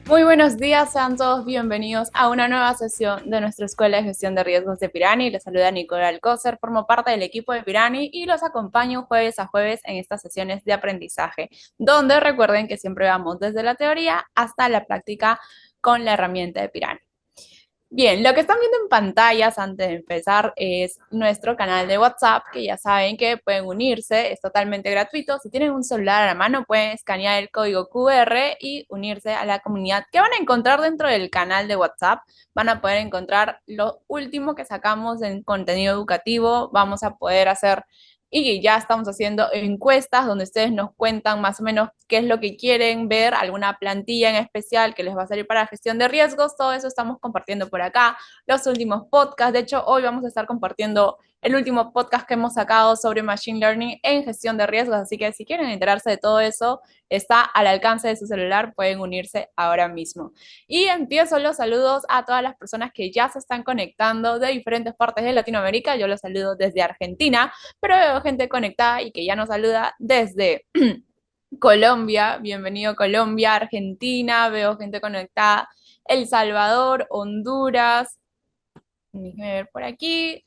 Muy buenos días, sean todos bienvenidos a una nueva sesión de nuestra Escuela de Gestión de Riesgos de Pirani. Les saluda Nicola Alcócer, formo parte del equipo de Pirani y los acompaño jueves a jueves en estas sesiones de aprendizaje, donde recuerden que siempre vamos desde la teoría hasta la práctica con la herramienta de Pirani. Bien, lo que están viendo en pantallas antes de empezar es nuestro canal de WhatsApp, que ya saben que pueden unirse, es totalmente gratuito. Si tienen un celular a la mano, pueden escanear el código QR y unirse a la comunidad. ¿Qué van a encontrar dentro del canal de WhatsApp? Van a poder encontrar lo último que sacamos en contenido educativo. Vamos a poder hacer y ya estamos haciendo encuestas donde ustedes nos cuentan más o menos qué es lo que quieren ver, alguna plantilla en especial que les va a salir para gestión de riesgos. Todo eso estamos compartiendo por acá, los últimos podcasts. De hecho, hoy vamos a estar compartiendo el último podcast que hemos sacado sobre Machine Learning en gestión de riesgos, así que si quieren enterarse de todo eso, está al alcance de su celular, pueden unirse ahora mismo. Y empiezo los saludos a todas las personas que ya se están conectando de diferentes partes de Latinoamérica. Yo los saludo desde Argentina, pero veo gente conectada y que ya nos saluda desde Colombia. Bienvenido Colombia, Argentina, veo gente conectada, El Salvador, Honduras, déjenme ver por aquí,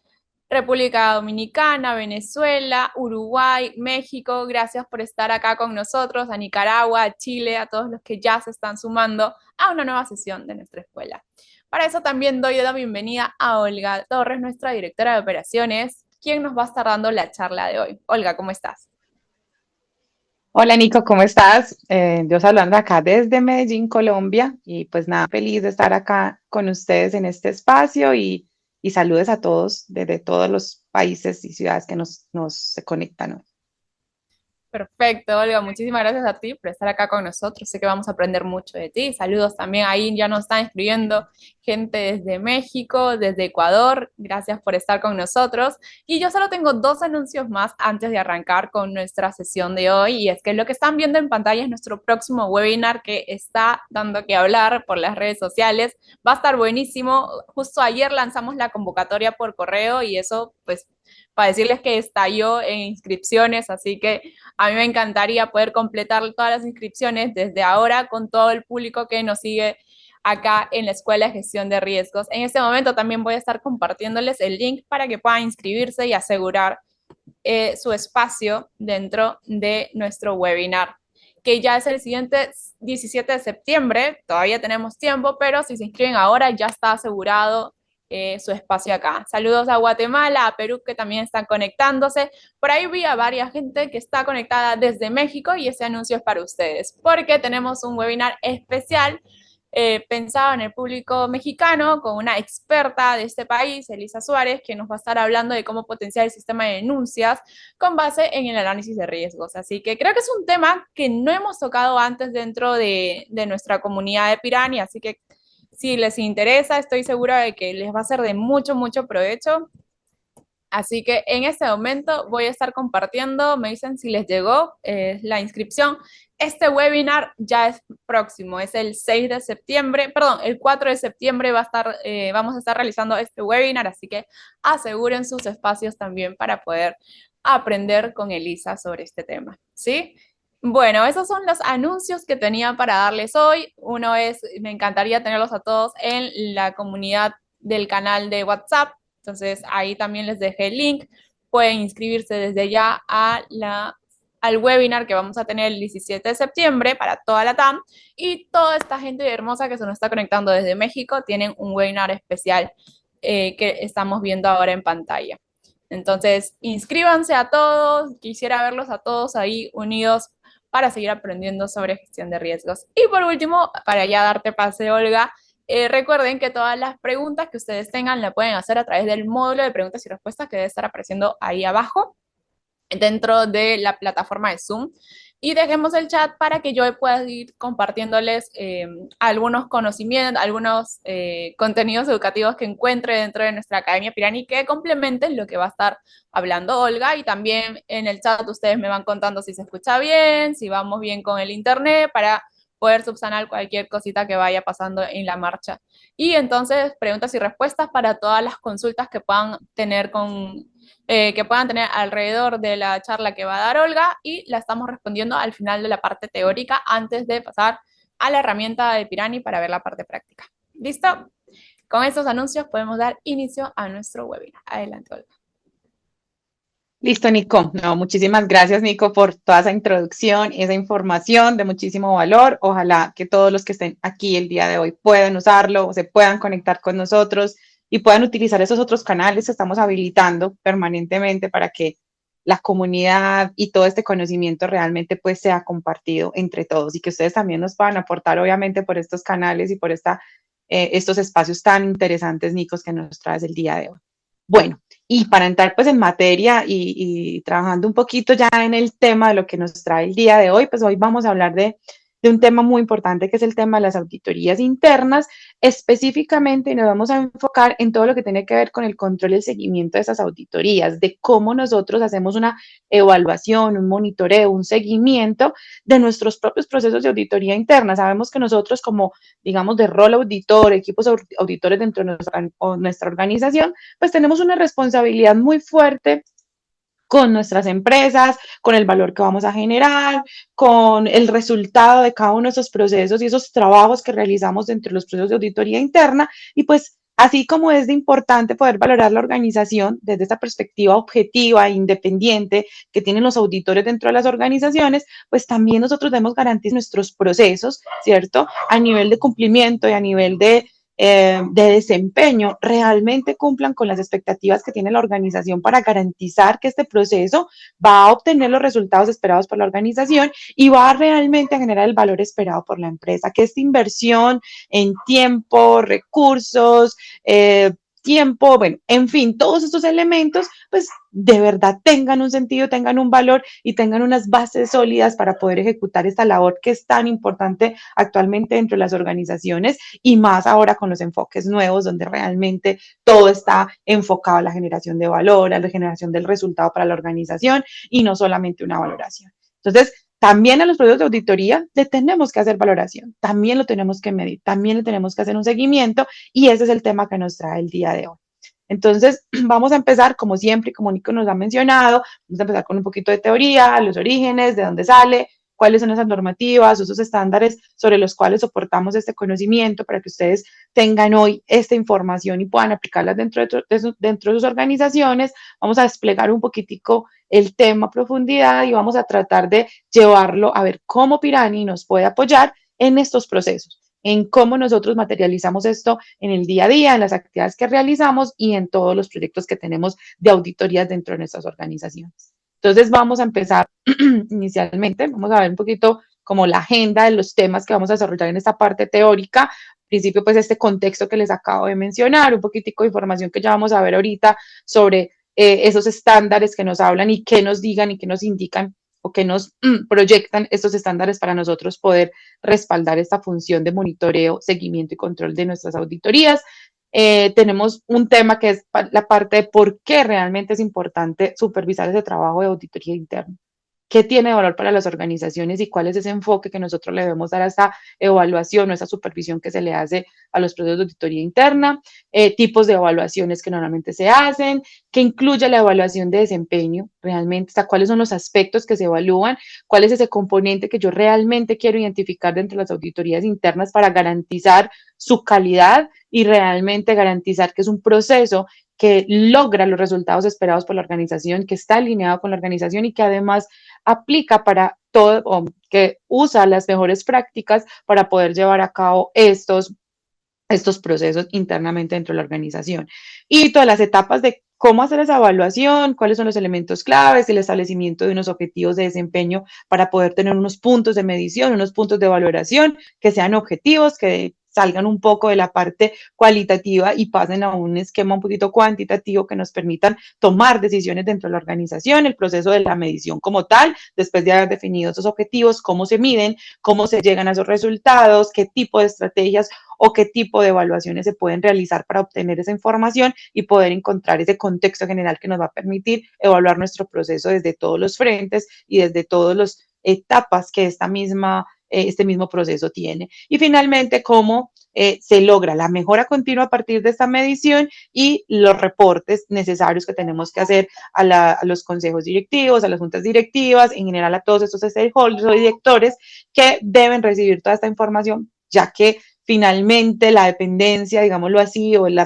República Dominicana, Venezuela, Uruguay, México. Gracias por estar acá con nosotros, a Nicaragua, a Chile, a todos los que ya se están sumando a una nueva sesión de nuestra escuela. Para eso también doy la bienvenida a Olga Torres, nuestra directora de operaciones, quien nos va a estar dando la charla de hoy. Olga, ¿cómo estás? Hola Nico, ¿cómo estás? Yo hablando acá desde Medellín, Colombia, y pues nada, feliz de estar acá con ustedes en este espacio y saludos a todos desde todos los países y ciudades que nos se conectan hoy. Perfecto, Olga, muchísimas gracias a ti por estar acá con nosotros. Sé que vamos a aprender mucho de ti. Saludos también ahí, ya nos están escribiendo gente desde México, desde Ecuador. Gracias por estar con nosotros. Y yo solo tengo dos anuncios más antes de arrancar con nuestra sesión de hoy. Y es que lo que están viendo en pantalla es nuestro próximo webinar que está dando que hablar por las redes sociales. Va a estar buenísimo. Justo ayer lanzamos la convocatoria por correo y eso, pues, para decirles que estalló en inscripciones, así que a mí me encantaría poder completar todas las inscripciones desde ahora con todo el público que nos sigue acá en la Escuela de Gestión de Riesgos. En este momento también voy a estar compartiéndoles el link para que puedan inscribirse y asegurar su espacio dentro de nuestro webinar, que ya es el siguiente 17 de septiembre. Todavía tenemos tiempo, pero si se inscriben ahora ya está asegurado su espacio acá. Saludos a Guatemala, a Perú, que también están conectándose. Por ahí vi a varias gente que está conectada desde México y ese anuncio es para ustedes, porque tenemos un webinar especial pensado en el público mexicano con una experta de este país, Elisa Suárez, que nos va a estar hablando de cómo potenciar el sistema de denuncias con base en el análisis de riesgos. Así que creo que es un tema que no hemos tocado antes dentro de nuestra comunidad de Pirani, así que si les interesa, estoy segura de que les va a ser de mucho, mucho provecho. Así que en este momento voy a estar compartiendo, me dicen si les llegó la inscripción. Este webinar ya es próximo, es el 6 de septiembre, perdón, el 4 de septiembre vamos a estar realizando este webinar, así que aseguren sus espacios también para poder aprender con Elisa sobre este tema, ¿sí? Bueno, esos son los anuncios que tenía para darles hoy. Uno es, me encantaría tenerlos a todos en la comunidad del canal de WhatsApp. Entonces ahí también les dejé el link. Pueden inscribirse desde ya al webinar que vamos a tener el 17 de septiembre para toda la TAM. Y toda esta gente hermosa que se nos está conectando desde México tienen un webinar especial que estamos viendo ahora en pantalla. Entonces, inscríbanse a todos. Quisiera verlos a todos ahí unidos para seguir aprendiendo sobre gestión de riesgos. Y por último, para ya darte pase, Olga, recuerden que todas las preguntas que ustedes tengan la pueden hacer a través del módulo de preguntas y respuestas que debe estar apareciendo ahí abajo dentro de la plataforma de Zoom. Y dejemos el chat para que yo pueda ir compartiéndoles algunos conocimientos, algunos contenidos educativos que encuentre dentro de nuestra Academia Pirani que complementen lo que va a estar hablando Olga. Y también en el chat ustedes me van contando si se escucha bien, si vamos bien con el internet, para poder subsanar cualquier cosita que vaya pasando en la marcha. Y entonces, preguntas y respuestas para todas las consultas que puedan tener que puedan tener alrededor de la charla que va a dar Olga y la estamos respondiendo al final de la parte teórica antes de pasar a la herramienta de Pirani para ver la parte práctica. ¿Listo? Con estos anuncios podemos dar inicio a nuestro webinar. Adelante, Olga. Listo, Nico. No, muchísimas gracias, Nico, por toda esa introducción, esa información de muchísimo valor. Ojalá que todos los que estén aquí el día de hoy puedan usarlo, se puedan conectar con nosotros y puedan utilizar esos otros canales que estamos habilitando permanentemente para que la comunidad y todo este conocimiento realmente pues sea compartido entre todos y que ustedes también nos puedan aportar obviamente por estos canales y por estos espacios tan interesantes, Nicos, que nos traes el día de hoy. Bueno, y para entrar pues en materia y trabajando un poquito ya en el tema de lo que nos trae el día de hoy, pues hoy vamos a hablar de un tema muy importante que es el tema de las auditorías internas, específicamente y nos vamos a enfocar en todo lo que tiene que ver con el control y el seguimiento de esas auditorías, de cómo nosotros hacemos una evaluación, un monitoreo, un seguimiento de nuestros propios procesos de auditoría interna. Sabemos que nosotros como, digamos, de rol auditor, equipos auditores dentro de nuestra organización, pues tenemos una responsabilidad muy fuerte con nuestras empresas, con el valor que vamos a generar, con el resultado de cada uno de esos procesos y esos trabajos que realizamos dentro de los procesos de auditoría interna. Y pues así como es de importante poder valorar la organización desde esta perspectiva objetiva e independiente que tienen los auditores dentro de las organizaciones, pues también nosotros debemos garantizar nuestros procesos, ¿cierto? A nivel de cumplimiento y a nivel de desempeño realmente cumplan con las expectativas que tiene la organización para garantizar que este proceso va a obtener los resultados esperados por la organización y va realmente a generar el valor esperado por la empresa, que esta inversión en tiempo, recursos, bueno, en fin, todos estos elementos, pues de verdad tengan un sentido, tengan un valor y tengan unas bases sólidas para poder ejecutar esta labor que es tan importante actualmente dentro de las organizaciones y más ahora con los enfoques nuevos donde realmente todo está enfocado a la generación de valor, a la generación del resultado para la organización y no solamente una valoración. Entonces, también a los procesos de auditoría le tenemos que hacer valoración, también lo tenemos que medir, también le tenemos que hacer un seguimiento y ese es el tema que nos trae el día de hoy. Entonces, vamos a empezar, como siempre, como Nico nos ha mencionado, vamos a empezar con un poquito de teoría, los orígenes, de dónde sale, cuáles son esas normativas, esos estándares sobre los cuales soportamos este conocimiento para que ustedes tengan hoy esta información y puedan aplicarlas dentro de sus organizaciones. Vamos a desplegar un poquitico el tema a profundidad y vamos a tratar de llevarlo a ver cómo Pirani nos puede apoyar en estos procesos, en cómo nosotros materializamos esto en el día a día, en las actividades que realizamos y en todos los proyectos que tenemos de auditorías dentro de nuestras organizaciones. Entonces vamos a empezar inicialmente, vamos a ver un poquito como la agenda de los temas que vamos a desarrollar en esta parte teórica. Al principio, pues este contexto que les acabo de mencionar, un poquitico de información que ya vamos a ver ahorita sobre esos estándares que nos hablan y que nos digan y que nos indican o que nos proyectan estos estándares para nosotros poder respaldar esta función de monitoreo, seguimiento y control de nuestras auditorías. Tenemos un tema que es la parte de por qué realmente es importante supervisar ese trabajo de auditoría interna. ¿Qué tiene valor para las organizaciones y cuál es ese enfoque que nosotros le debemos dar a esta evaluación o esa supervisión que se le hace a los procesos de auditoría interna? Tipos de evaluaciones que normalmente se hacen, que incluye la evaluación de desempeño, realmente, o sea, cuáles son los aspectos que se evalúan, cuál es ese componente que yo realmente quiero identificar dentro de las auditorías internas para garantizar su calidad y realmente garantizar que es un proceso que logra los resultados esperados por la organización, que está alineado con la organización y que además aplica para todo, o que usa las mejores prácticas para poder llevar a cabo estos procesos internamente dentro de la organización. Y todas las etapas de cómo hacer esa evaluación, cuáles son los elementos claves, el establecimiento de unos objetivos de desempeño para poder tener unos puntos de medición, unos puntos de valoración que sean objetivos, que salgan un poco de la parte cualitativa y pasen a un esquema un poquito cuantitativo que nos permitan tomar decisiones dentro de la organización, el proceso de la medición como tal, después de haber definido esos objetivos, cómo se miden, cómo se llegan a esos resultados, qué tipo de estrategias o qué tipo de evaluaciones se pueden realizar para obtener esa información y poder encontrar ese contexto general que nos va a permitir evaluar nuestro proceso desde todos los frentes y desde todas las etapas que este mismo proceso tiene. Y finalmente, cómo se logra la mejora continua a partir de esta medición y los reportes necesarios que tenemos que hacer a los consejos directivos, a las juntas directivas, en general a todos estos stakeholders o directores que deben recibir toda esta información, ya que finalmente la dependencia, digámoslo así, o el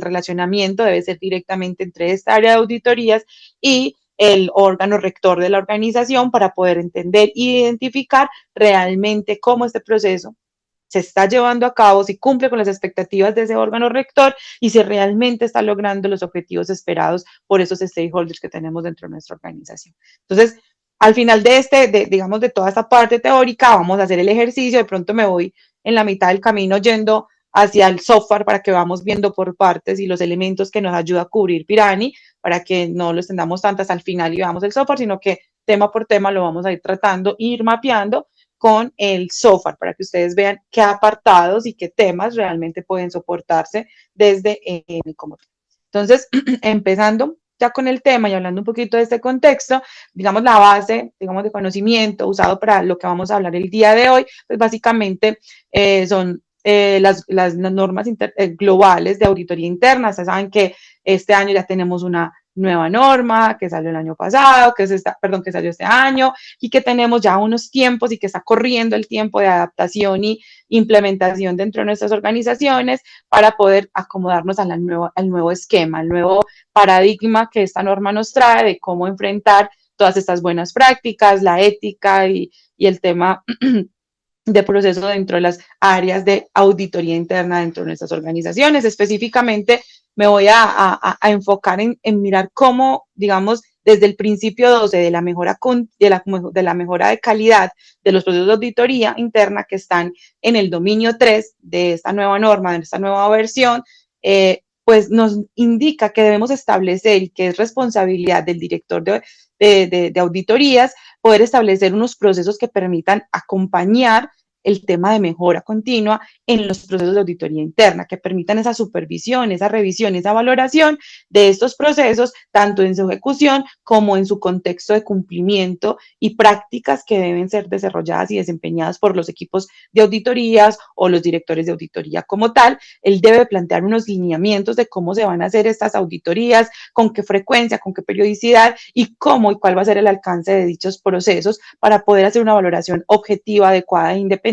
relacionamiento debe ser directamente entre esta área de auditorías y el órgano rector de la organización para poder entender e identificar realmente cómo este proceso se está llevando a cabo, si cumple con las expectativas de ese órgano rector y si realmente está logrando los objetivos esperados por esos stakeholders que tenemos dentro de nuestra organización. Entonces, al final digamos, de toda esta parte teórica, vamos a hacer el ejercicio. De pronto me voy en la mitad del camino yendo hacia el software para que vamos viendo por partes y los elementos que nos ayuda a cubrir Pirani, para que no lo extendamos tantas al final y veamos el software, sino que tema por tema lo vamos a ir tratando, ir mapeando con el software para que ustedes vean qué apartados y qué temas realmente pueden soportarse desde el Comodoro. Entonces, empezando ya con el tema y hablando un poquito de este contexto, digamos la base, digamos, de conocimiento usado para lo que vamos a hablar el día de hoy, pues básicamente son las normas globales de auditoría interna. Ustedes saben que este año ya tenemos una nueva norma que salió el año pasado, que salió este año y que tenemos ya unos tiempos y que está corriendo el tiempo de adaptación y implementación dentro de nuestras organizaciones para poder acomodarnos al nuevo esquema, al nuevo paradigma que esta norma nos trae de cómo enfrentar todas estas buenas prácticas, la ética y el tema de proceso dentro de las áreas de auditoría interna dentro de nuestras organizaciones. Específicamente me voy a enfocar en mirar cómo, digamos, desde el principio 12 de la mejora de calidad de los procesos de auditoría interna que están en el dominio 3 de esta nueva norma, de esta nueva versión, pues nos indica que debemos establecer y que es responsabilidad del director de auditorías poder establecer unos procesos que permitan acompañar el tema de mejora continua en los procesos de auditoría interna, que permitan esa supervisión, esa revisión, esa valoración de estos procesos, tanto en su ejecución como en su contexto de cumplimiento y prácticas que deben ser desarrolladas y desempeñadas por los equipos de auditorías o los directores de auditoría como tal. Él debe plantear unos lineamientos de cómo se van a hacer estas auditorías, con qué frecuencia, con qué periodicidad y cómo y cuál va a ser el alcance de dichos procesos para poder hacer una valoración objetiva, adecuada e independiente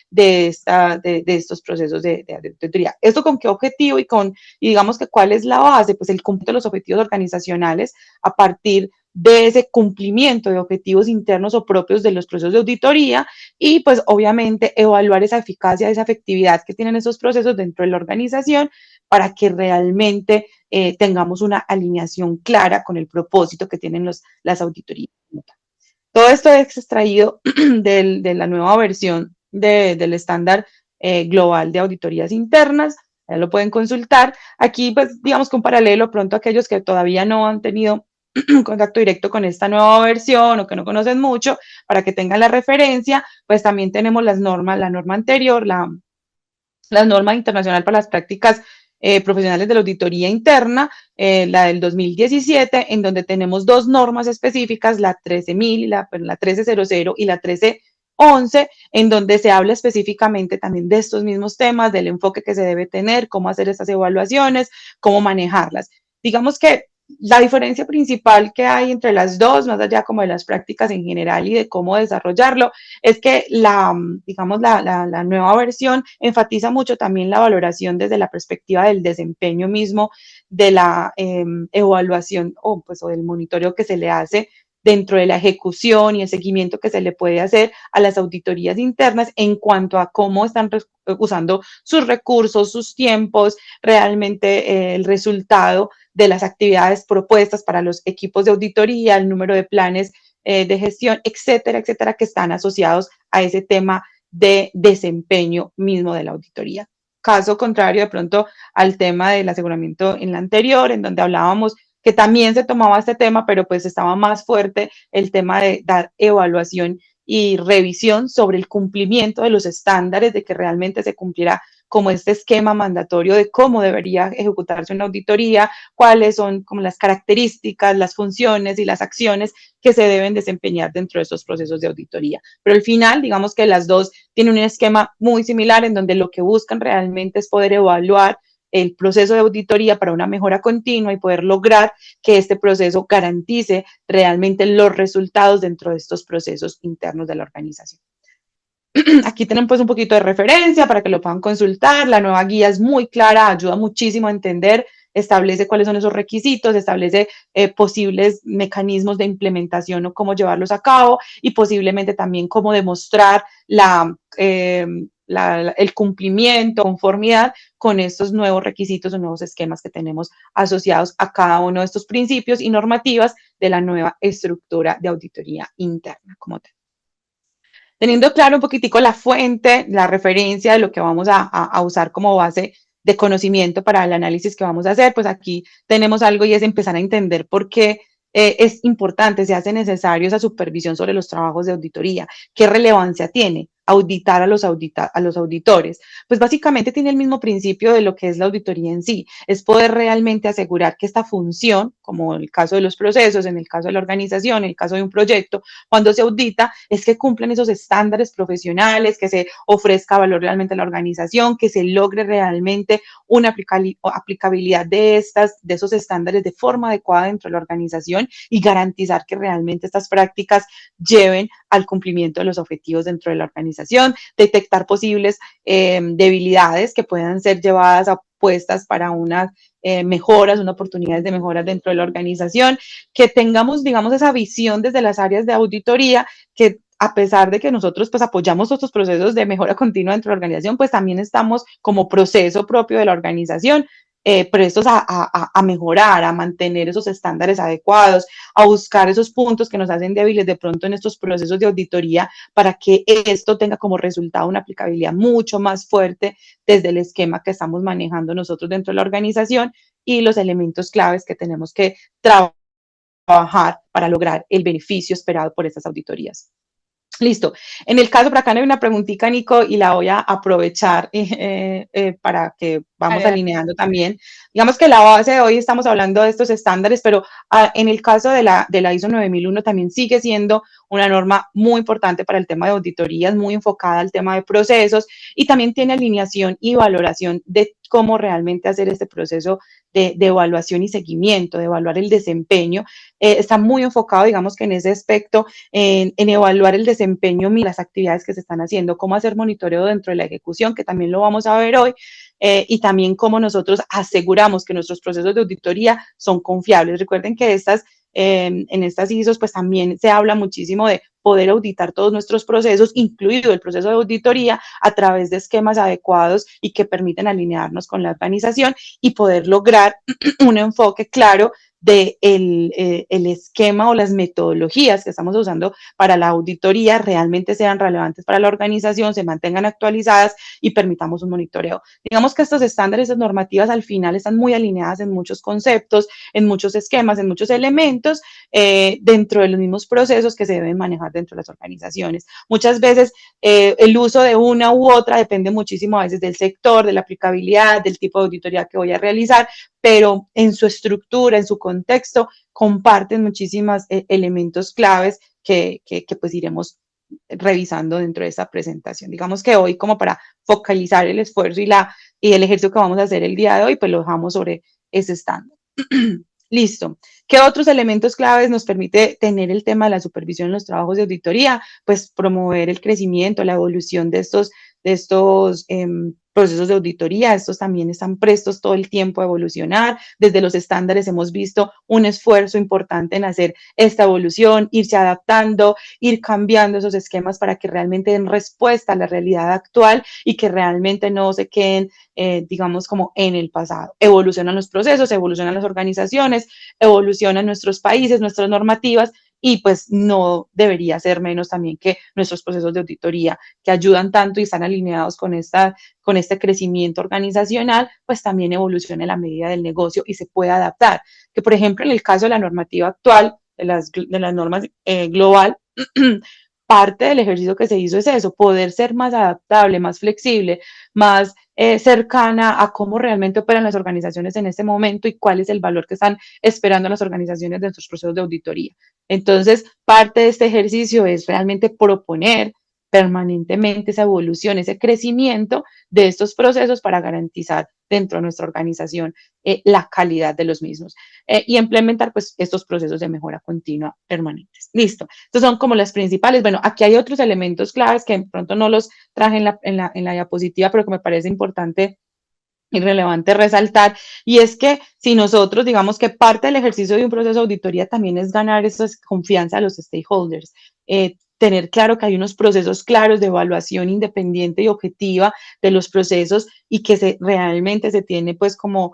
de estos procesos de auditoría. ¿Esto con qué objetivo y digamos que cuál es la base? Pues el cumplimiento de los objetivos organizacionales a partir de ese cumplimiento de objetivos internos o propios de los procesos de auditoría y pues obviamente evaluar esa eficacia, esa efectividad que tienen esos procesos dentro de la organización para que realmente tengamos una alineación clara con el propósito que tienen las auditorías. Todo esto es extraído de la nueva versión del estándar global de auditorías internas. Ya lo pueden consultar. Aquí, pues, digamos que un paralelo pronto a aquellos que todavía no han tenido contacto directo con esta nueva versión o que no conocen mucho, para que tengan la referencia, pues también tenemos la norma anterior, la norma internacional para las prácticas profesionales de la auditoría interna, la del 2017, en donde tenemos dos normas específicas, la 13.000, la 1300 y la 1311, en donde se habla específicamente también de estos mismos temas, del enfoque que se debe tener, cómo hacer estas evaluaciones, cómo manejarlas. Digamos que la diferencia principal que hay entre las dos, más allá como de las prácticas en general y de cómo desarrollarlo, es que digamos, la nueva versión enfatiza mucho también la valoración desde la perspectiva del desempeño mismo de la evaluación o del monitoreo que se le hace dentro de la ejecución y el seguimiento que se le puede hacer a las auditorías internas en cuanto a cómo están usando sus recursos, sus tiempos, realmente el resultado de las actividades propuestas para los equipos de auditoría, el número de planes de gestión, etcétera, etcétera, que están asociados a ese tema de desempeño mismo de la auditoría. Caso contrario, de pronto, al tema del aseguramiento en la anterior, en donde hablábamos que también se tomaba este tema, pero pues estaba más fuerte el tema de dar evaluación y revisión sobre el cumplimiento de los estándares, de que realmente se cumpliera como este esquema mandatorio de cómo debería ejecutarse una auditoría, cuáles son como las características, las funciones y las acciones que se deben desempeñar dentro de estos procesos de auditoría. Pero al final, digamos que las dos tienen un esquema muy similar en donde lo que buscan realmente es poder evaluar el proceso de auditoría para una mejora continua y poder lograr que este proceso garantice realmente los resultados dentro de estos procesos internos de la organización. Aquí tenemos pues un poquito de referencia para que lo puedan consultar. La nueva guía es muy clara, ayuda muchísimo a entender, establece cuáles son esos requisitos, establece posibles mecanismos de implementación o cómo llevarlos a cabo y posiblemente también cómo demostrar el cumplimiento, conformidad con estos nuevos requisitos o nuevos esquemas que tenemos asociados a cada uno de estos principios y normativas de la nueva estructura de auditoría interna como tal. Teniendo claro un poquitico la fuente, la referencia de lo que vamos a usar como base de conocimiento para el análisis que vamos a hacer, pues aquí tenemos algo y es empezar a entender por qué es importante, se hace necesario esa supervisión sobre los trabajos de auditoría, qué relevancia tiene auditar a los auditores. Pues básicamente tiene el mismo principio de lo que es la auditoría en sí, es poder realmente asegurar que esta función, como en el caso de los procesos, en el caso de la organización, en el caso de un proyecto, cuando se audita, es que cumplan esos estándares profesionales, que se ofrezca valor realmente a la organización, que se logre realmente una aplicabilidad de esos estándares de forma adecuada dentro de la organización y garantizar que realmente estas prácticas lleven al cumplimiento de los objetivos dentro de la organización, detectar posibles debilidades que puedan ser llevadas a puestas para unas mejoras, unas oportunidades de mejoras dentro de la organización, que tengamos, digamos, esa visión desde las áreas de auditoría, que a pesar de que nosotros pues apoyamos estos procesos de mejora continua dentro de la organización, pues también estamos como proceso propio de la organización, prestos a mejorar, a mantener esos estándares adecuados, a buscar esos puntos que nos hacen débiles de pronto en estos procesos de auditoría para que esto tenga como resultado una aplicabilidad mucho más fuerte desde el esquema que estamos manejando nosotros dentro de la organización y los elementos claves que tenemos que trabajar para lograr el beneficio esperado por estas auditorías. Listo. En el caso, por acá hay una preguntita, Nico, y la voy a aprovechar para que vamos Dale, alineando también. Digamos que la base de hoy estamos hablando de estos estándares, pero en el caso de la ISO 9001 también sigue siendo una norma muy importante para el tema de auditorías, muy enfocada al tema de procesos y también tiene alineación y valoración de cómo realmente hacer este proceso de evaluación y seguimiento, de evaluar el desempeño. Está muy enfocado, digamos que en ese aspecto, en evaluar el desempeño y las actividades que se están haciendo, cómo hacer monitoreo dentro de la ejecución, que también lo vamos a ver hoy, y también cómo nosotros aseguramos que nuestros procesos de auditoría son confiables. Recuerden que en estas ISOs pues también se habla muchísimo de poder auditar todos nuestros procesos, incluido el proceso de auditoría, a través de esquemas adecuados y que permiten alinearnos con la organización y poder lograr un enfoque claro de el esquema o las metodologías que estamos usando para la auditoría realmente sean relevantes para la organización, se mantengan actualizadas y permitamos un monitoreo. Digamos que estos estándares, estas normativas al final están muy alineadas en muchos conceptos, en muchos esquemas, en muchos elementos dentro de los mismos procesos que se deben manejar dentro de las organizaciones. Muchas veces el uso de una u otra depende muchísimo a veces del sector, de la aplicabilidad, del tipo de auditoría que voy a realizar, pero en su estructura, en su contexto, comparten muchísimos elementos claves que pues iremos revisando dentro de esta presentación. Digamos que hoy, como para focalizar el esfuerzo y el ejercicio que vamos a hacer el día de hoy, pues lo dejamos sobre ese estándar. Listo. ¿Qué otros elementos claves nos permite tener el tema de la supervisión en los trabajos de auditoría? Pues promover el crecimiento, la evolución de estos procesos de auditoría. Estos también están prestos todo el tiempo a evolucionar. Desde los estándares hemos visto un esfuerzo importante en hacer esta evolución, irse adaptando, ir cambiando esos esquemas para que realmente den respuesta a la realidad actual y que realmente no se queden, digamos, como en el pasado. Evolucionan los procesos, evolucionan las organizaciones, evolucionan nuestros países, nuestras normativas y pues no debería ser menos también que nuestros procesos de auditoría que ayudan tanto y están alineados con este crecimiento organizacional, pues también evoluciona en la medida del negocio y se puede adaptar. Que por ejemplo en el caso de la normativa actual, de las normas global, parte del ejercicio que se hizo es eso, poder ser más adaptable, más flexible, más cercana a cómo realmente operan las organizaciones en este momento y cuál es el valor que están esperando las organizaciones de nuestros procesos de auditoría. Entonces, parte de este ejercicio es realmente proponer permanentemente esa evolución, ese crecimiento de estos procesos para garantizar dentro de nuestra organización la calidad de los mismos y implementar pues estos procesos de mejora continua permanentes. Listo. Estos son como las principales. Bueno, aquí hay otros elementos claves que de pronto no los traje en la diapositiva, pero que me parece importante y relevante resaltar, y es que si nosotros digamos que parte del ejercicio de un proceso de auditoría también es ganar esa confianza a los stakeholders, tener claro que hay unos procesos claros de evaluación independiente y objetiva de los procesos y que realmente se tiene pues como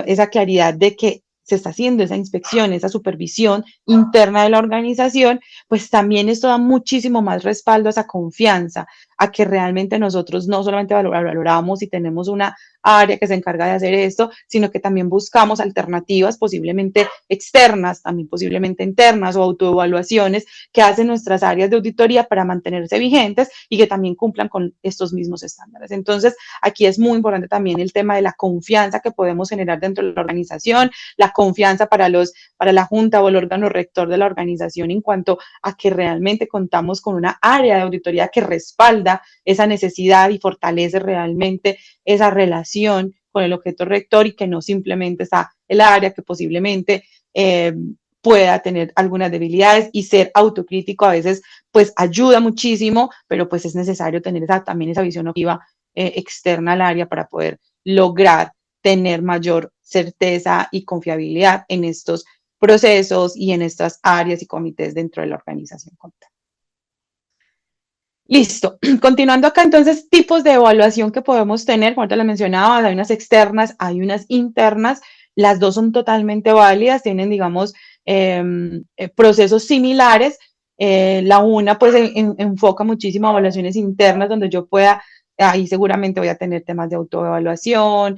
esa claridad de que se está haciendo esa inspección, esa supervisión interna de la organización, pues también esto da muchísimo más respaldo a esa confianza, a que realmente nosotros no solamente valoramos y tenemos una área que se encarga de hacer esto, sino que también buscamos alternativas posiblemente externas, también posiblemente internas o autoevaluaciones que hacen nuestras áreas de auditoría para mantenerse vigentes y que también cumplan con estos mismos estándares. Entonces, aquí es muy importante también el tema de la confianza que podemos generar dentro de la organización, la confianza para la junta o el órgano rector de la organización en cuanto a que realmente contamos con una área de auditoría que respalda esa necesidad y fortalece realmente esa relación con el objeto rector y que no simplemente está el área que posiblemente pueda tener algunas debilidades y ser autocrítico a veces pues ayuda muchísimo, pero pues es necesario tener también esa visión objetiva externa al área para poder lograr tener mayor certeza y confiabilidad en estos procesos y en estas áreas y comités dentro de la organización contable. Listo. Continuando acá, entonces, tipos de evaluación que podemos tener, como te lo mencionaba, hay unas externas, hay unas internas, las dos son totalmente válidas, tienen, digamos, procesos similares. La una, pues, enfoca muchísimo a evaluaciones internas, donde yo pueda, ahí seguramente voy a tener temas de autoevaluación,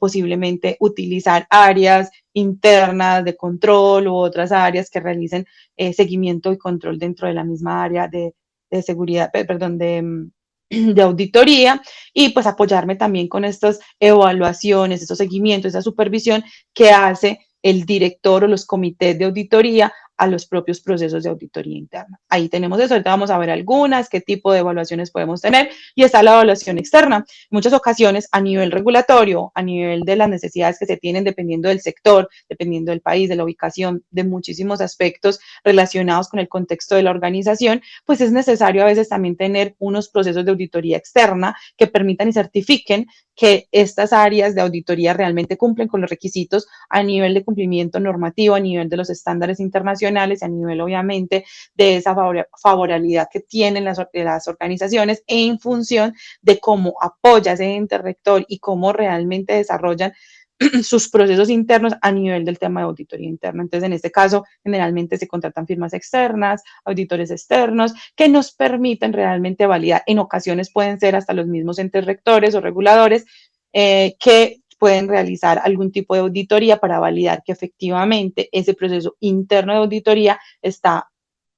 posiblemente utilizar áreas internas de control u otras áreas que realicen seguimiento y control dentro de la misma área de seguridad, perdón, de auditoría y pues apoyarme también con estas evaluaciones, estos seguimientos, esa supervisión que hace el director o los comités de auditoría a los propios procesos de auditoría interna. Ahí tenemos eso, ahorita vamos a ver algunas, qué tipo de evaluaciones podemos tener y está la evaluación externa. En muchas ocasiones a nivel regulatorio, a nivel de las necesidades que se tienen dependiendo del sector, dependiendo del país, de la ubicación, de muchísimos aspectos relacionados con el contexto de la organización, pues es necesario a veces también tener unos procesos de auditoría externa que permitan y certifiquen que estas áreas de auditoría realmente cumplen con los requisitos a nivel de cumplimiento normativo, a nivel de los estándares internacionales, a nivel obviamente de esa favorabilidad que tienen las organizaciones en función de cómo apoya ese ente rector y cómo realmente desarrollan sus procesos internos a nivel del tema de auditoría interna. Entonces, en este caso, generalmente se contratan firmas externas, auditores externos, que nos permiten realmente validar. En ocasiones pueden ser hasta los mismos entes rectores o reguladores que pueden realizar algún tipo de auditoría para validar que efectivamente ese proceso interno de auditoría está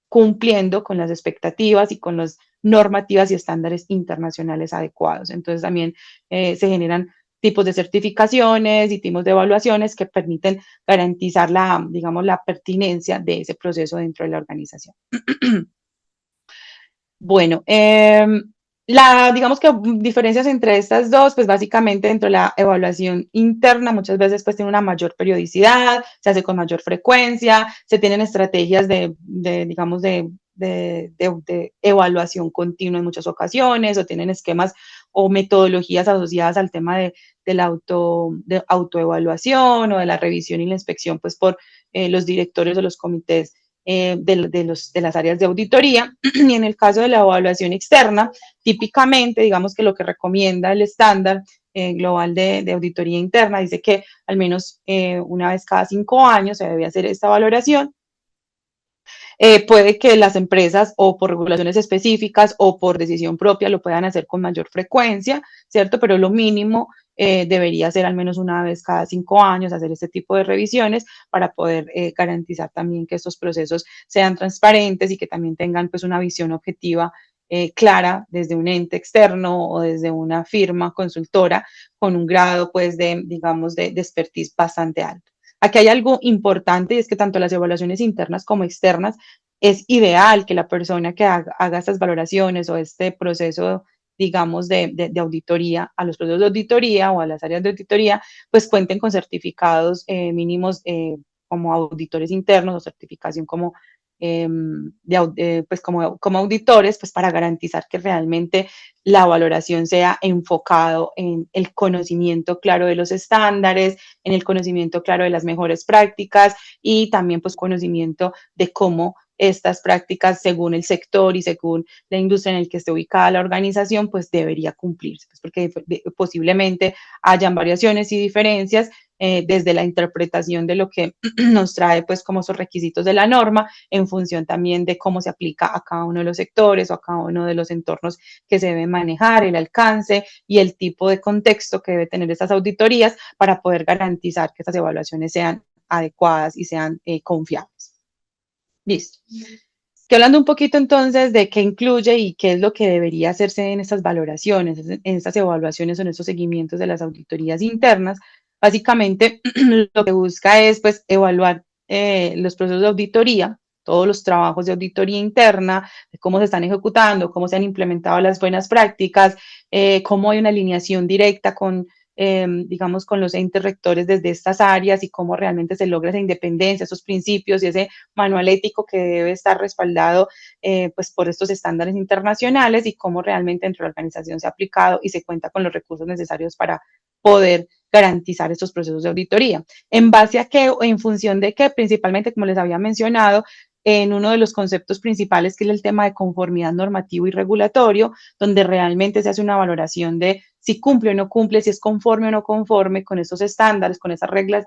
cumpliendo con las expectativas y con las normativas y estándares internacionales adecuados. Entonces también se generan tipos de certificaciones y tipos de evaluaciones que permiten garantizar la, digamos, la pertinencia de ese proceso dentro de la organización. Bueno, digamos que diferencias entre estas dos, pues básicamente dentro de la evaluación interna muchas veces pues tiene una mayor periodicidad, se hace con mayor frecuencia, se tienen estrategias digamos, de evaluación continua en muchas ocasiones, o tienen esquemas o metodologías asociadas al tema de la autoevaluación o de la revisión y la inspección pues por los directores o los comités de las áreas de auditoría. Y en el caso de la evaluación externa, típicamente, digamos que lo que recomienda el estándar global de auditoría interna dice que al menos una vez cada 5 años se debe hacer esta valoración. Puede que las empresas o por regulaciones específicas o por decisión propia lo puedan hacer con mayor frecuencia, ¿cierto? Pero lo mínimo debería ser al menos una vez cada 5 años hacer este tipo de revisiones para poder garantizar también que estos procesos sean transparentes y que también tengan pues una visión objetiva clara desde un ente externo o desde una firma consultora con un grado pues de, digamos, de expertise bastante alto. Aquí hay algo importante y es que tanto las evaluaciones internas como externas es ideal que la persona que haga estas valoraciones o este proceso, digamos, de auditoría, a los procesos de auditoría o a las áreas de auditoría, pues cuenten con certificados mínimos como auditores internos o certificación como pues como auditores, pues para garantizar que realmente la valoración sea enfocado en el conocimiento claro de los estándares, en el conocimiento claro de las mejores prácticas y también pues conocimiento de cómo estas prácticas según el sector y según la industria en el que esté ubicada la organización, pues debería cumplirse, pues porque posiblemente hayan variaciones y diferencias desde la interpretación de lo que nos trae pues como esos requisitos de la norma en función también de cómo se aplica a cada uno de los sectores o a cada uno de los entornos que se deben manejar, el alcance y el tipo de contexto que debe tener estas auditorías para poder garantizar que estas evaluaciones sean adecuadas y sean confiables. Listo. Estoy hablando un poquito entonces de qué incluye y qué es lo que debería hacerse en estas valoraciones, en estas evaluaciones o en estos seguimientos de las auditorías internas. Básicamente lo que busca es pues evaluar los procesos de auditoría, todos los trabajos de auditoría interna, de cómo se están ejecutando, cómo se han implementado las buenas prácticas, cómo hay una alineación directa con digamos, con los entes rectores desde estas áreas y cómo realmente se logra esa independencia, esos principios y ese manual ético que debe estar respaldado pues por estos estándares internacionales y cómo realmente dentro de la organización se ha aplicado y se cuenta con los recursos necesarios para poder garantizar estos procesos de auditoría. ¿En base a qué o en función de qué? Principalmente, como les había mencionado, en uno de los conceptos principales, que es el tema de conformidad normativo y regulatorio, donde realmente se hace una valoración de si cumple o no cumple, si es conforme o no conforme con esos estándares, con esas reglas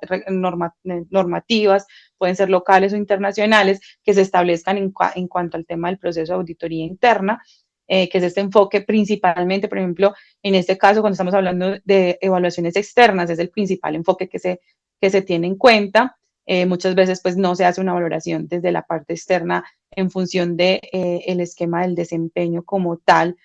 normativas, pueden ser locales o internacionales, que se establezcan en cuanto al tema del proceso de auditoría interna, que es este enfoque principalmente, por ejemplo, en este caso, cuando estamos hablando de evaluaciones externas, es el principal enfoque que se tiene en cuenta. Muchas veces pues no se hace una valoración desde la parte externa en función de el esquema del desempeño como tal,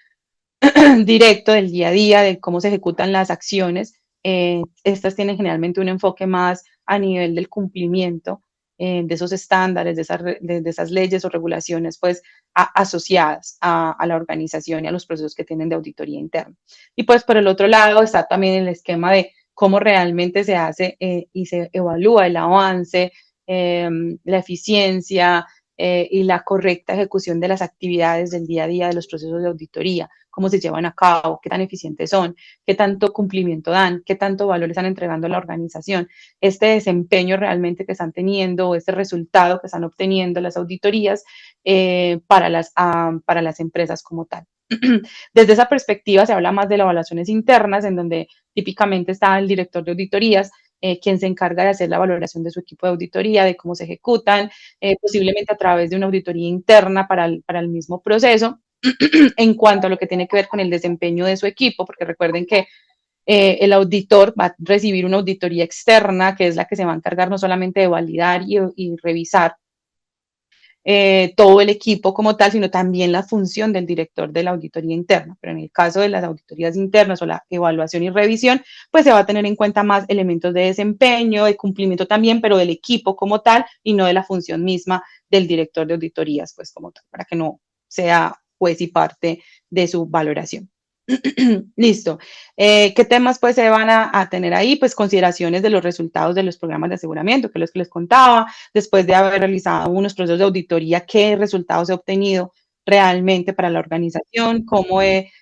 directo del día a día, de cómo se ejecutan las acciones. Estas tienen generalmente un enfoque más a nivel del cumplimiento de esos estándares, de esas leyes o regulaciones pues asociadas a la organización y a los procesos que tienen de auditoría interna. Y pues por el otro lado está también el esquema de cómo realmente se hace y se evalúa el avance, la eficiencia y la correcta ejecución de las actividades del día a día de los procesos de auditoría, cómo se llevan a cabo, qué tan eficientes son, qué tanto cumplimiento dan, qué tanto valor están entregando a la organización, este desempeño realmente que están teniendo, este resultado que están obteniendo las auditorías para las empresas como tal. Desde esa perspectiva se habla más de las evaluaciones internas, en donde típicamente está el director de auditorías, quien se encarga de hacer la valoración de su equipo de auditoría, de cómo se ejecutan, posiblemente a través de una auditoría interna para el mismo proceso, en cuanto a lo que tiene que ver con el desempeño de su equipo, porque recuerden que el auditor va a recibir una auditoría externa, que es la que se va a encargar no solamente de validar y revisar todo el equipo como tal, sino también la función del director de la auditoría interna. Pero en el caso de las auditorías internas o la evaluación y revisión, pues se va a tener en cuenta más elementos de desempeño, de cumplimiento también, pero del equipo como tal y no de la función misma del director de auditorías, pues como tal, para que no sea juez y parte de su valoración. Listo. ¿Qué temas pues se van a tener ahí? Pues consideraciones de los resultados de los programas de aseguramiento, que es lo que les contaba, después de haber realizado unos procesos de auditoría, qué resultados he obtenido realmente para la organización, cómo he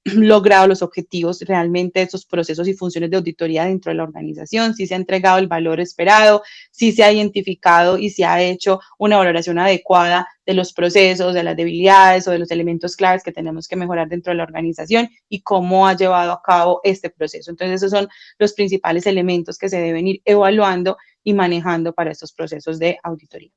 logrado los objetivos realmente de estos procesos y funciones de auditoría dentro de la organización, si se ha entregado el valor esperado, si se ha identificado y se ha hecho una valoración adecuada de los procesos, de las debilidades o de los elementos claves que tenemos que mejorar dentro de la organización y cómo ha llevado a cabo este proceso. Entonces, esos son los principales elementos que se deben ir evaluando y manejando para estos procesos de auditoría.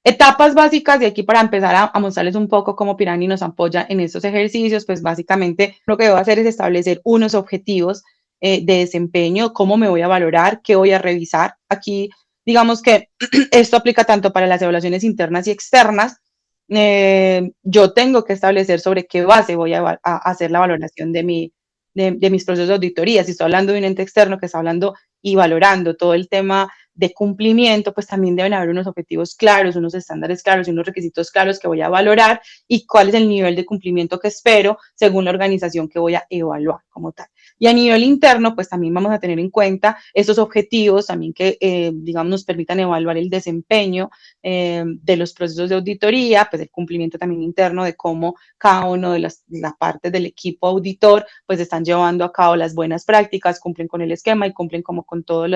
Etapas básicas de aquí para empezar a mostrarles un poco cómo Pirani nos apoya en estos ejercicios, pues básicamente lo que debo hacer es establecer unos objetivos de desempeño, cómo me voy a valorar, qué voy a revisar. Aquí, digamos que esto aplica tanto para las evaluaciones internas y externas. Yo tengo que establecer sobre qué base voy a hacer la valoración de mis procesos de auditoría. Si estoy hablando de un ente externo que está hablando y valorando todo el tema de cumplimiento, pues también deben haber unos objetivos claros, unos estándares claros y unos requisitos claros que voy a valorar y cuál es el nivel de cumplimiento que espero según la organización que voy a evaluar como tal. Y a nivel interno, pues también vamos a tener en cuenta estos objetivos también que, digamos, nos permitan evaluar el desempeño de los procesos de auditoría, pues el cumplimiento también interno de cómo cada uno de las partes del equipo auditor, pues están llevando a cabo las buenas prácticas, cumplen con el esquema y cumplen como con todos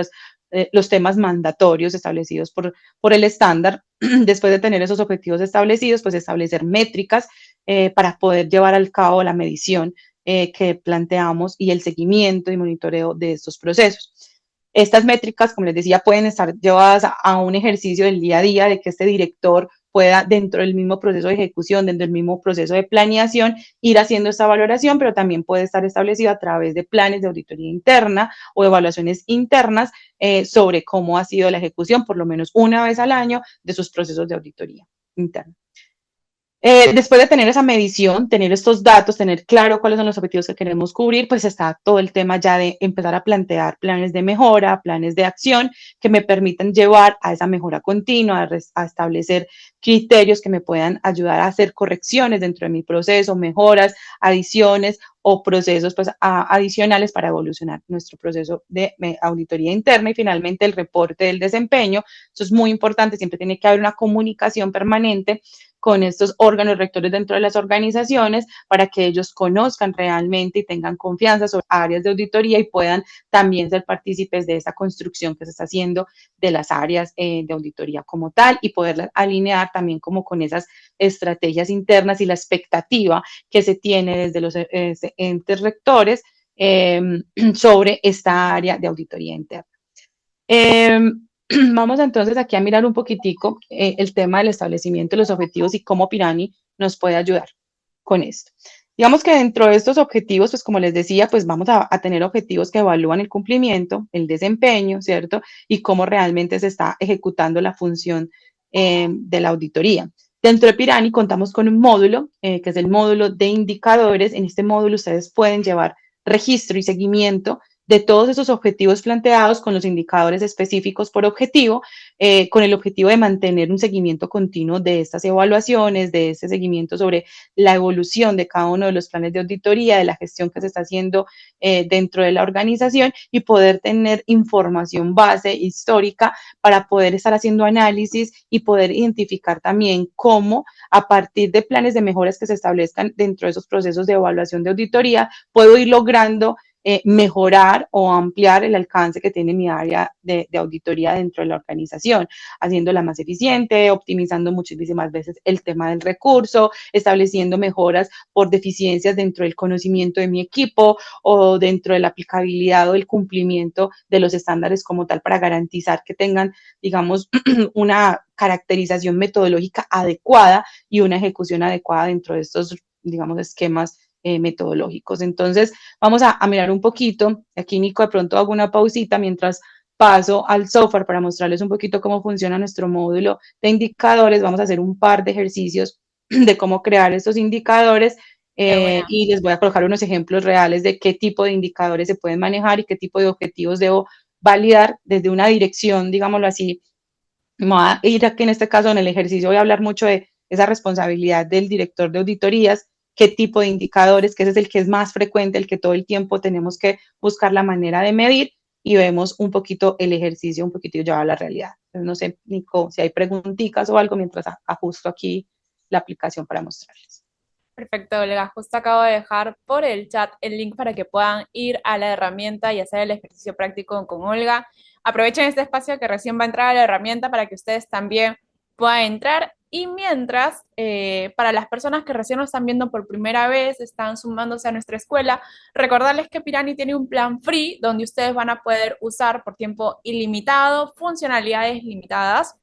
los temas mandatorios establecidos por el estándar. Después de tener esos objetivos establecidos, pues establecer métricas para poder llevar al cabo la medición que planteamos y el seguimiento y monitoreo de estos procesos. Estas métricas, como les decía, pueden estar llevadas a un ejercicio del día a día de que este director pueda, dentro del mismo proceso de ejecución, dentro del mismo proceso de planeación, ir haciendo esta valoración, pero también puede estar establecido a través de planes de auditoría interna o evaluaciones internas sobre cómo ha sido la ejecución, por lo menos una vez al año, de sus procesos de auditoría interna. Después de tener esa medición, tener estos datos, tener claro cuáles son los objetivos que queremos cubrir, pues está todo el tema ya de empezar a plantear planes de mejora, planes de acción que me permitan llevar a esa mejora continua, a establecer criterios que me puedan ayudar a hacer correcciones dentro de mi proceso, mejoras, adiciones o procesos pues, adicionales para evolucionar nuestro proceso de auditoría interna y finalmente el reporte del desempeño. Eso es muy importante, siempre tiene que haber una comunicación permanente con estos órganos rectores dentro de las organizaciones para que ellos conozcan realmente y tengan confianza sobre áreas de auditoría y puedan también ser partícipes de esa construcción que se está haciendo de las áreas de auditoría como tal y poderlas alinear también como con esas estrategias internas y la expectativa que se tiene desde los entes rectores sobre esta área de auditoría interna. Vamos entonces aquí a mirar un poquitico el tema del establecimiento de los objetivos y cómo Pirani nos puede ayudar con esto. Digamos que dentro de estos objetivos, pues como les decía, pues vamos a tener objetivos que evalúan el cumplimiento, el desempeño, ¿cierto? Y cómo realmente se está ejecutando la función de la auditoría. Dentro de Pirani contamos con un módulo, que es el módulo de indicadores. En este módulo ustedes pueden llevar registro y seguimiento de todos esos objetivos planteados con los indicadores específicos por objetivo, con el objetivo de mantener un seguimiento continuo de estas evaluaciones, de este seguimiento sobre la evolución de cada uno de los planes de auditoría, de la gestión que se está haciendo dentro de la organización y poder tener información base histórica para poder estar haciendo análisis y poder identificar también cómo a partir de planes de mejoras que se establezcan dentro de esos procesos de evaluación de auditoría, puedo ir logrando mejorar o ampliar el alcance que tiene mi área de auditoría dentro de la organización, haciéndola más eficiente, optimizando muchísimas veces el tema del recurso, estableciendo mejoras por deficiencias dentro del conocimiento de mi equipo o dentro de la aplicabilidad o el cumplimiento de los estándares como tal para garantizar que tengan, digamos, una caracterización metodológica adecuada y una ejecución adecuada dentro de estos, digamos, esquemas metodológicos. Entonces, vamos a mirar un poquito. Aquí, Nico, de pronto hago una pausita mientras paso al software para mostrarles un poquito cómo funciona nuestro módulo de indicadores. Vamos a hacer un par de ejercicios de cómo crear estos indicadores y les voy a colocar unos ejemplos reales de qué tipo de indicadores se pueden manejar y qué tipo de objetivos debo validar desde una dirección, digámoslo así. Me voy a ir aquí en este caso en el ejercicio, voy a hablar mucho de esa responsabilidad del director de auditorías, qué tipo de indicadores, que ese es el que es más frecuente, el que todo el tiempo tenemos que buscar la manera de medir y vemos un poquito el ejercicio, un poquito ya a la realidad. Entonces, no sé, Nico, si hay preguntitas o algo mientras ajusto aquí la aplicación para mostrarles. Perfecto, Olga. Justo acabo de dejar por el chat el link para que puedan ir a la herramienta y hacer el ejercicio práctico con Olga. Aprovechen este espacio que recién va a entrar a la herramienta para que ustedes también puedan entrar. Y mientras, para las personas que recién nos están viendo por primera vez, están sumándose a nuestra escuela, recordarles que Pirani tiene un plan free donde ustedes van a poder usar por tiempo ilimitado funcionalidades limitadas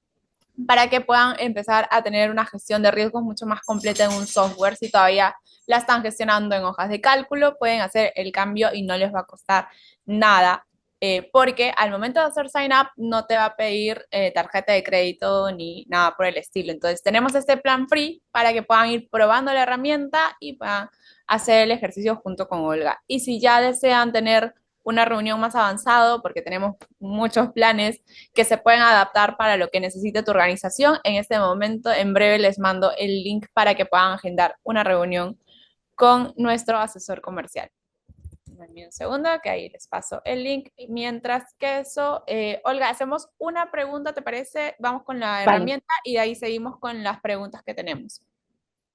para que puedan empezar a tener una gestión de riesgos mucho más completa en un software. Si todavía la están gestionando en hojas de cálculo, pueden hacer el cambio y no les va a costar nada, porque al momento de hacer sign up no te va a pedir tarjeta de crédito ni nada por el estilo. Entonces tenemos este plan free para que puedan ir probando la herramienta y puedan hacer el ejercicio junto con Olga. Y si ya desean tener una reunión más avanzado, porque tenemos muchos planes que se pueden adaptar para lo que necesite tu organización. En este momento, en breve les mando el link para que puedan agendar una reunión con nuestro asesor comercial. Dame un segundo, que ahí les paso el link. Mientras que eso, Olga, hacemos una pregunta, ¿te parece? Vamos con la Vale, herramienta y de ahí seguimos con las preguntas que tenemos.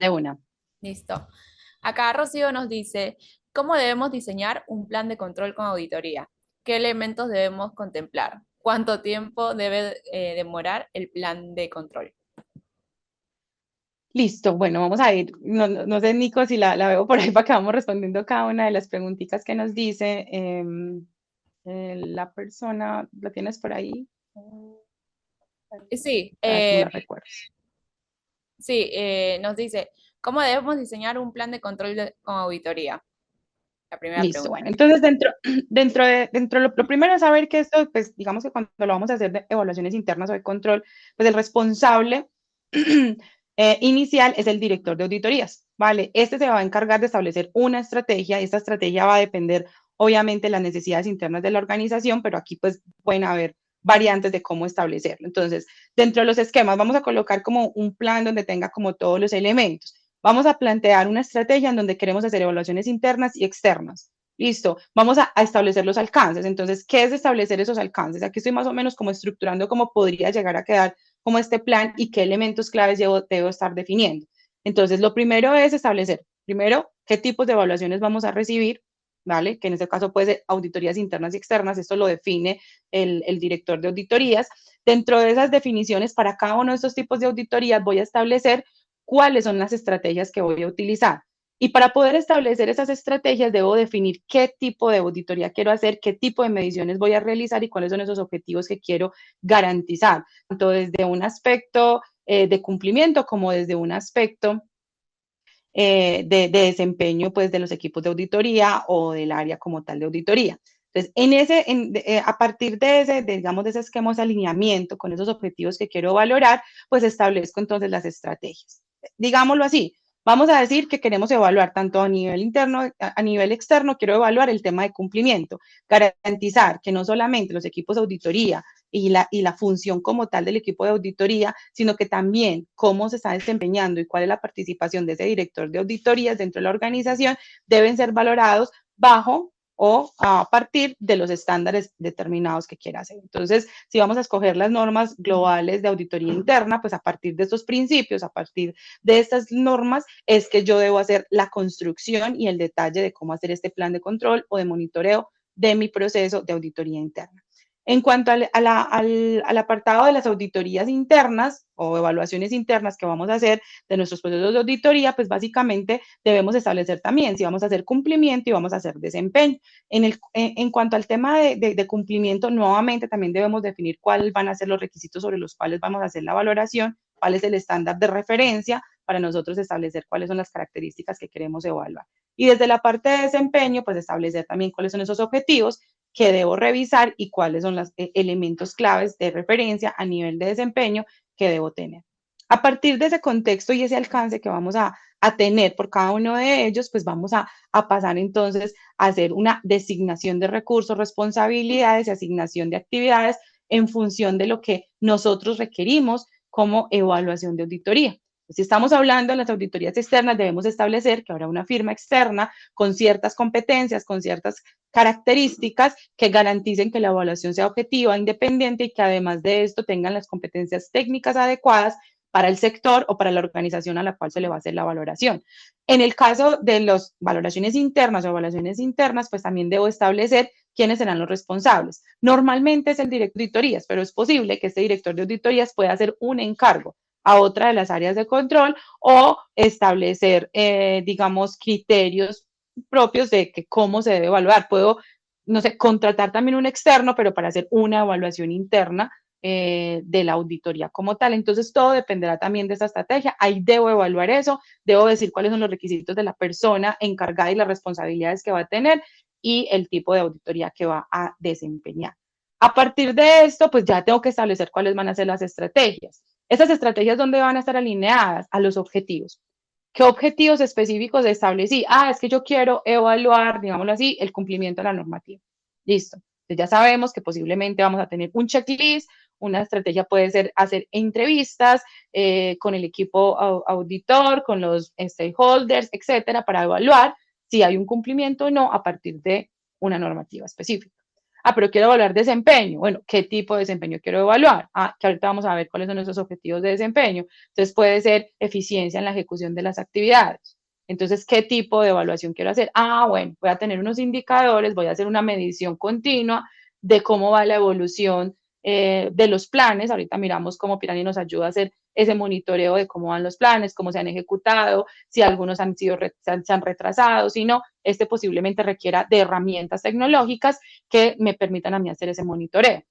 de una. Listo. Acá Rocío nos dice, ¿cómo debemos diseñar un plan de control con auditoría? ¿Qué elementos debemos contemplar? ¿Cuánto tiempo debe demorar el plan de control? Listo, bueno, vamos a ir. No sé, Nico, si la veo por ahí para que vamos respondiendo cada una de las preguntitas que nos dice la persona. ¿La tienes por ahí? Sí, A ver si me la recuerdas. sí, nos dice, ¿cómo debemos diseñar un plan de control con auditoría? La primera Listo, pregunta. bueno, entonces lo primero es saber que esto, pues digamos que cuando lo vamos a hacer de evaluaciones internas o de control, pues el responsable inicial es el director de auditorías, ¿vale? Este se va a encargar de establecer una estrategia y esta estrategia va a depender, obviamente, de las necesidades internas de la organización, pero aquí pues pueden haber variantes de cómo establecerlo. Entonces, dentro de los esquemas vamos a colocar como un plan donde tenga como todos los elementos. Vamos a plantear una estrategia en donde queremos hacer evaluaciones internas y externas. Listo, vamos a establecer los alcances. Entonces, ¿qué es establecer esos alcances? Aquí estoy más o menos como estructurando cómo podría llegar a quedar como este plan y qué elementos claves debo estar definiendo. Entonces, lo primero es establecer, primero, qué tipos de evaluaciones vamos a recibir, ¿vale? Que en este caso puede ser auditorías internas y externas, esto lo define el director de auditorías. Dentro de esas definiciones, para cada uno de estos tipos de auditorías voy a establecer cuáles son las estrategias que voy a utilizar. Y para poder establecer esas estrategias, debo definir qué tipo de auditoría quiero hacer, qué tipo de mediciones voy a realizar y cuáles son esos objetivos que quiero garantizar, tanto desde un aspecto de cumplimiento como desde un aspecto de desempeño pues, de los equipos de auditoría o del área como tal de auditoría. Entonces, a partir de digamos, de ese esquema de alineamiento con esos objetivos que quiero valorar, pues establezco entonces las estrategias. Digámoslo así, vamos a decir que queremos evaluar tanto a nivel interno, a nivel externo, quiero evaluar el tema de cumplimiento, garantizar que no solamente los equipos de auditoría y la función como tal del equipo de auditoría, sino que también cómo se está desempeñando y cuál es la participación de ese director de auditorías dentro de la organización, deben ser valorados bajo o a partir de los estándares determinados que quiera hacer. Entonces, si vamos a escoger las normas globales de auditoría interna, pues a partir de estos principios, a partir de estas normas, es que yo debo hacer la construcción y el detalle de cómo hacer este plan de control o de monitoreo de mi proceso de auditoría interna. En cuanto al apartado de las auditorías internas o evaluaciones internas que vamos a hacer de nuestros procesos de auditoría, pues básicamente debemos establecer también si vamos a hacer cumplimiento y vamos a hacer desempeño. En cuanto al tema de cumplimiento, nuevamente también debemos definir cuáles van a ser los requisitos sobre los cuales vamos a hacer la valoración, cuál es el estándar de referencia para nosotros establecer cuáles son las características que queremos evaluar. Y desde la parte de desempeño, pues establecer también cuáles son esos objetivos que debo revisar y cuáles son los elementos claves de referencia a nivel de desempeño que debo tener. A partir de ese contexto y ese alcance que vamos a tener por cada uno de ellos, pues vamos a pasar entonces a hacer una designación de recursos, responsabilidades y asignación de actividades en función de lo que nosotros requerimos como evaluación de auditoría. Si estamos hablando de las auditorías externas, debemos establecer que habrá una firma externa con ciertas competencias, con ciertas características que garanticen que la evaluación sea objetiva, independiente y que además de esto tengan las competencias técnicas adecuadas para el sector o para la organización a la cual se le va a hacer la valoración. En el caso de las valoraciones internas o evaluaciones internas, pues también debo establecer quiénes serán los responsables. Normalmente es el director de auditorías, pero es posible que este director de auditorías pueda hacer un encargo a otra de las áreas de control o establecer, digamos, criterios propios de que cómo se debe evaluar. Puedo, no sé, contratar también un externo, pero para hacer una evaluación interna de la auditoría como tal. Entonces, todo dependerá también de esa estrategia. Ahí debo evaluar eso, debo decir cuáles son los requisitos de la persona encargada y las responsabilidades que va a tener y el tipo de auditoría que va a desempeñar. A partir de esto, pues ya tengo que establecer cuáles van a ser las estrategias. Esas estrategias, ¿dónde van a estar alineadas? A los objetivos. ¿Qué objetivos específicos establecí? Ah, es que yo quiero evaluar, digámoslo así, el cumplimiento de la normativa. Listo. Entonces ya sabemos que posiblemente vamos a tener un checklist, una estrategia puede ser hacer entrevistas con el equipo auditor, con los stakeholders, etcétera, para evaluar si hay un cumplimiento o no a partir de una normativa específica. Ah, pero quiero evaluar desempeño. Bueno, ¿qué tipo de desempeño quiero evaluar? Ah, que ahorita vamos a ver cuáles son esos objetivos de desempeño. Entonces puede ser eficiencia en la ejecución de las actividades. Entonces, ¿qué tipo de evaluación quiero hacer? Ah, bueno, voy a tener unos indicadores, voy a hacer una medición continua de cómo va la evolución de los planes. Ahorita miramos cómo Pirani nos ayuda a hacer ese monitoreo de cómo van los planes, cómo se han ejecutado, si algunos han sido, se han retrasado, si no, este posiblemente requiera de herramientas tecnológicas que me permitan a mí hacer ese monitoreo.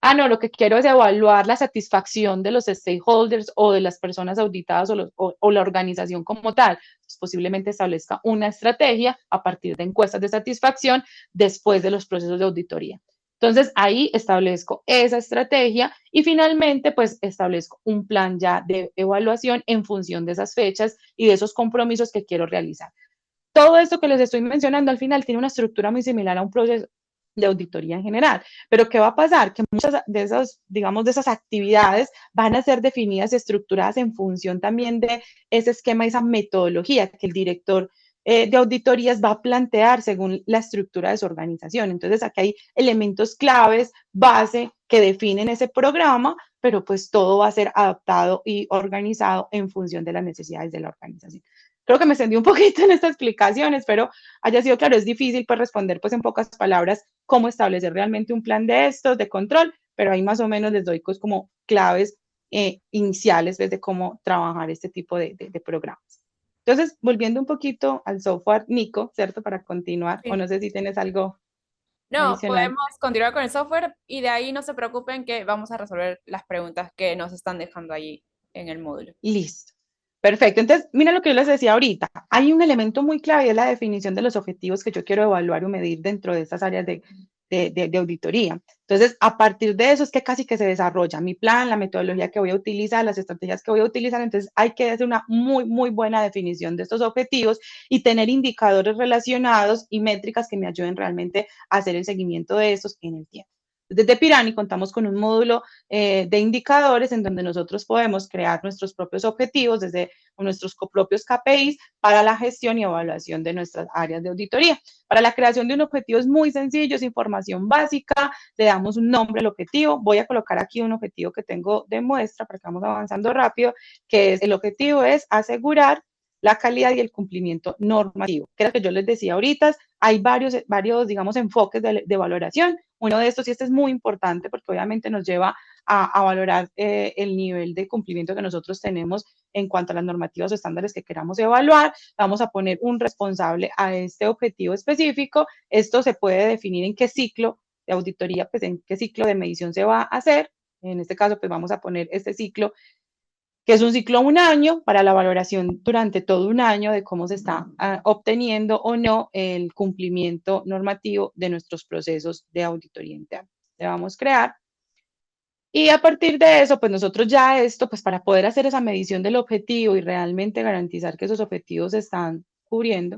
Ah, no, lo que quiero es evaluar la satisfacción de los stakeholders o de las personas auditadas o la organización como tal. Pues posiblemente establezca una estrategia a partir de encuestas de satisfacción después de los procesos de auditoría. Entonces, ahí establezco esa estrategia y finalmente, pues establezco un plan ya de evaluación en función de esas fechas y de esos compromisos que quiero realizar. Todo esto que les estoy mencionando al final tiene una estructura muy similar a un proceso de auditoría en general. Pero ¿qué va a pasar? Que muchas de esas, digamos, de esas actividades van a ser definidas y estructuradas en función también de ese esquema, esa metodología que el director de auditorías va a plantear según la estructura de su organización. Entonces, aquí hay elementos claves, base, que definen ese programa, pero pues todo va a ser adaptado y organizado en función de las necesidades de la organización. Creo que me extendí un poquito en esta explicación, espero haya sido claro. Es difícil pues responder pues en pocas palabras cómo establecer realmente un plan de estos, de control, pero ahí más o menos les doy pues como claves iniciales desde cómo trabajar este tipo de programas. Entonces, volviendo un poquito al software, Nico, ¿cierto? Para continuar, o Sí. no sé si tienes algo No, adicional. podemos continuar con el software y de ahí no se preocupen que vamos a resolver las preguntas que nos están dejando allí en el módulo. Listo. Perfecto. Entonces, mira lo que yo les decía ahorita. Hay un elemento muy clave y es la definición de los objetivos que yo quiero evaluar o medir dentro de estas áreas de auditoría. Entonces, a partir de eso es que casi que se desarrolla mi plan, la metodología que voy a utilizar, las estrategias que voy a utilizar. Entonces, hay que hacer una muy, muy buena definición de estos objetivos y tener indicadores relacionados y métricas que me ayuden realmente a hacer el seguimiento de estos en el tiempo. Desde Pirani contamos con un módulo de indicadores en donde nosotros podemos crear nuestros propios objetivos desde nuestros propios KPIs para la gestión y evaluación de nuestras áreas de auditoría. Para la creación de un objetivo es muy sencillo, es información básica, le damos un nombre al objetivo. Voy a colocar aquí un objetivo que tengo de muestra para que vamos avanzando rápido, que es el objetivo es asegurar la calidad y el cumplimiento normativo. Que es lo que yo les decía ahorita, hay varios digamos, enfoques de valoración. Uno de estos, y este es muy importante porque obviamente nos lleva a valorar el nivel de cumplimiento que nosotros tenemos en cuanto a las normativas o estándares que queramos evaluar. Vamos a poner un responsable a este objetivo específico. Esto se puede definir en qué ciclo de auditoría, pues en qué ciclo de medición se va a hacer. En este caso, pues vamos a poner este ciclo que es un ciclo de un año para la valoración durante todo un año de cómo se está obteniendo o no el cumplimiento normativo de nuestros procesos de auditoría interna. Le vamos a crear. Y a partir de eso, pues nosotros ya esto, pues para poder hacer esa medición del objetivo y realmente garantizar que esos objetivos se están cubriendo,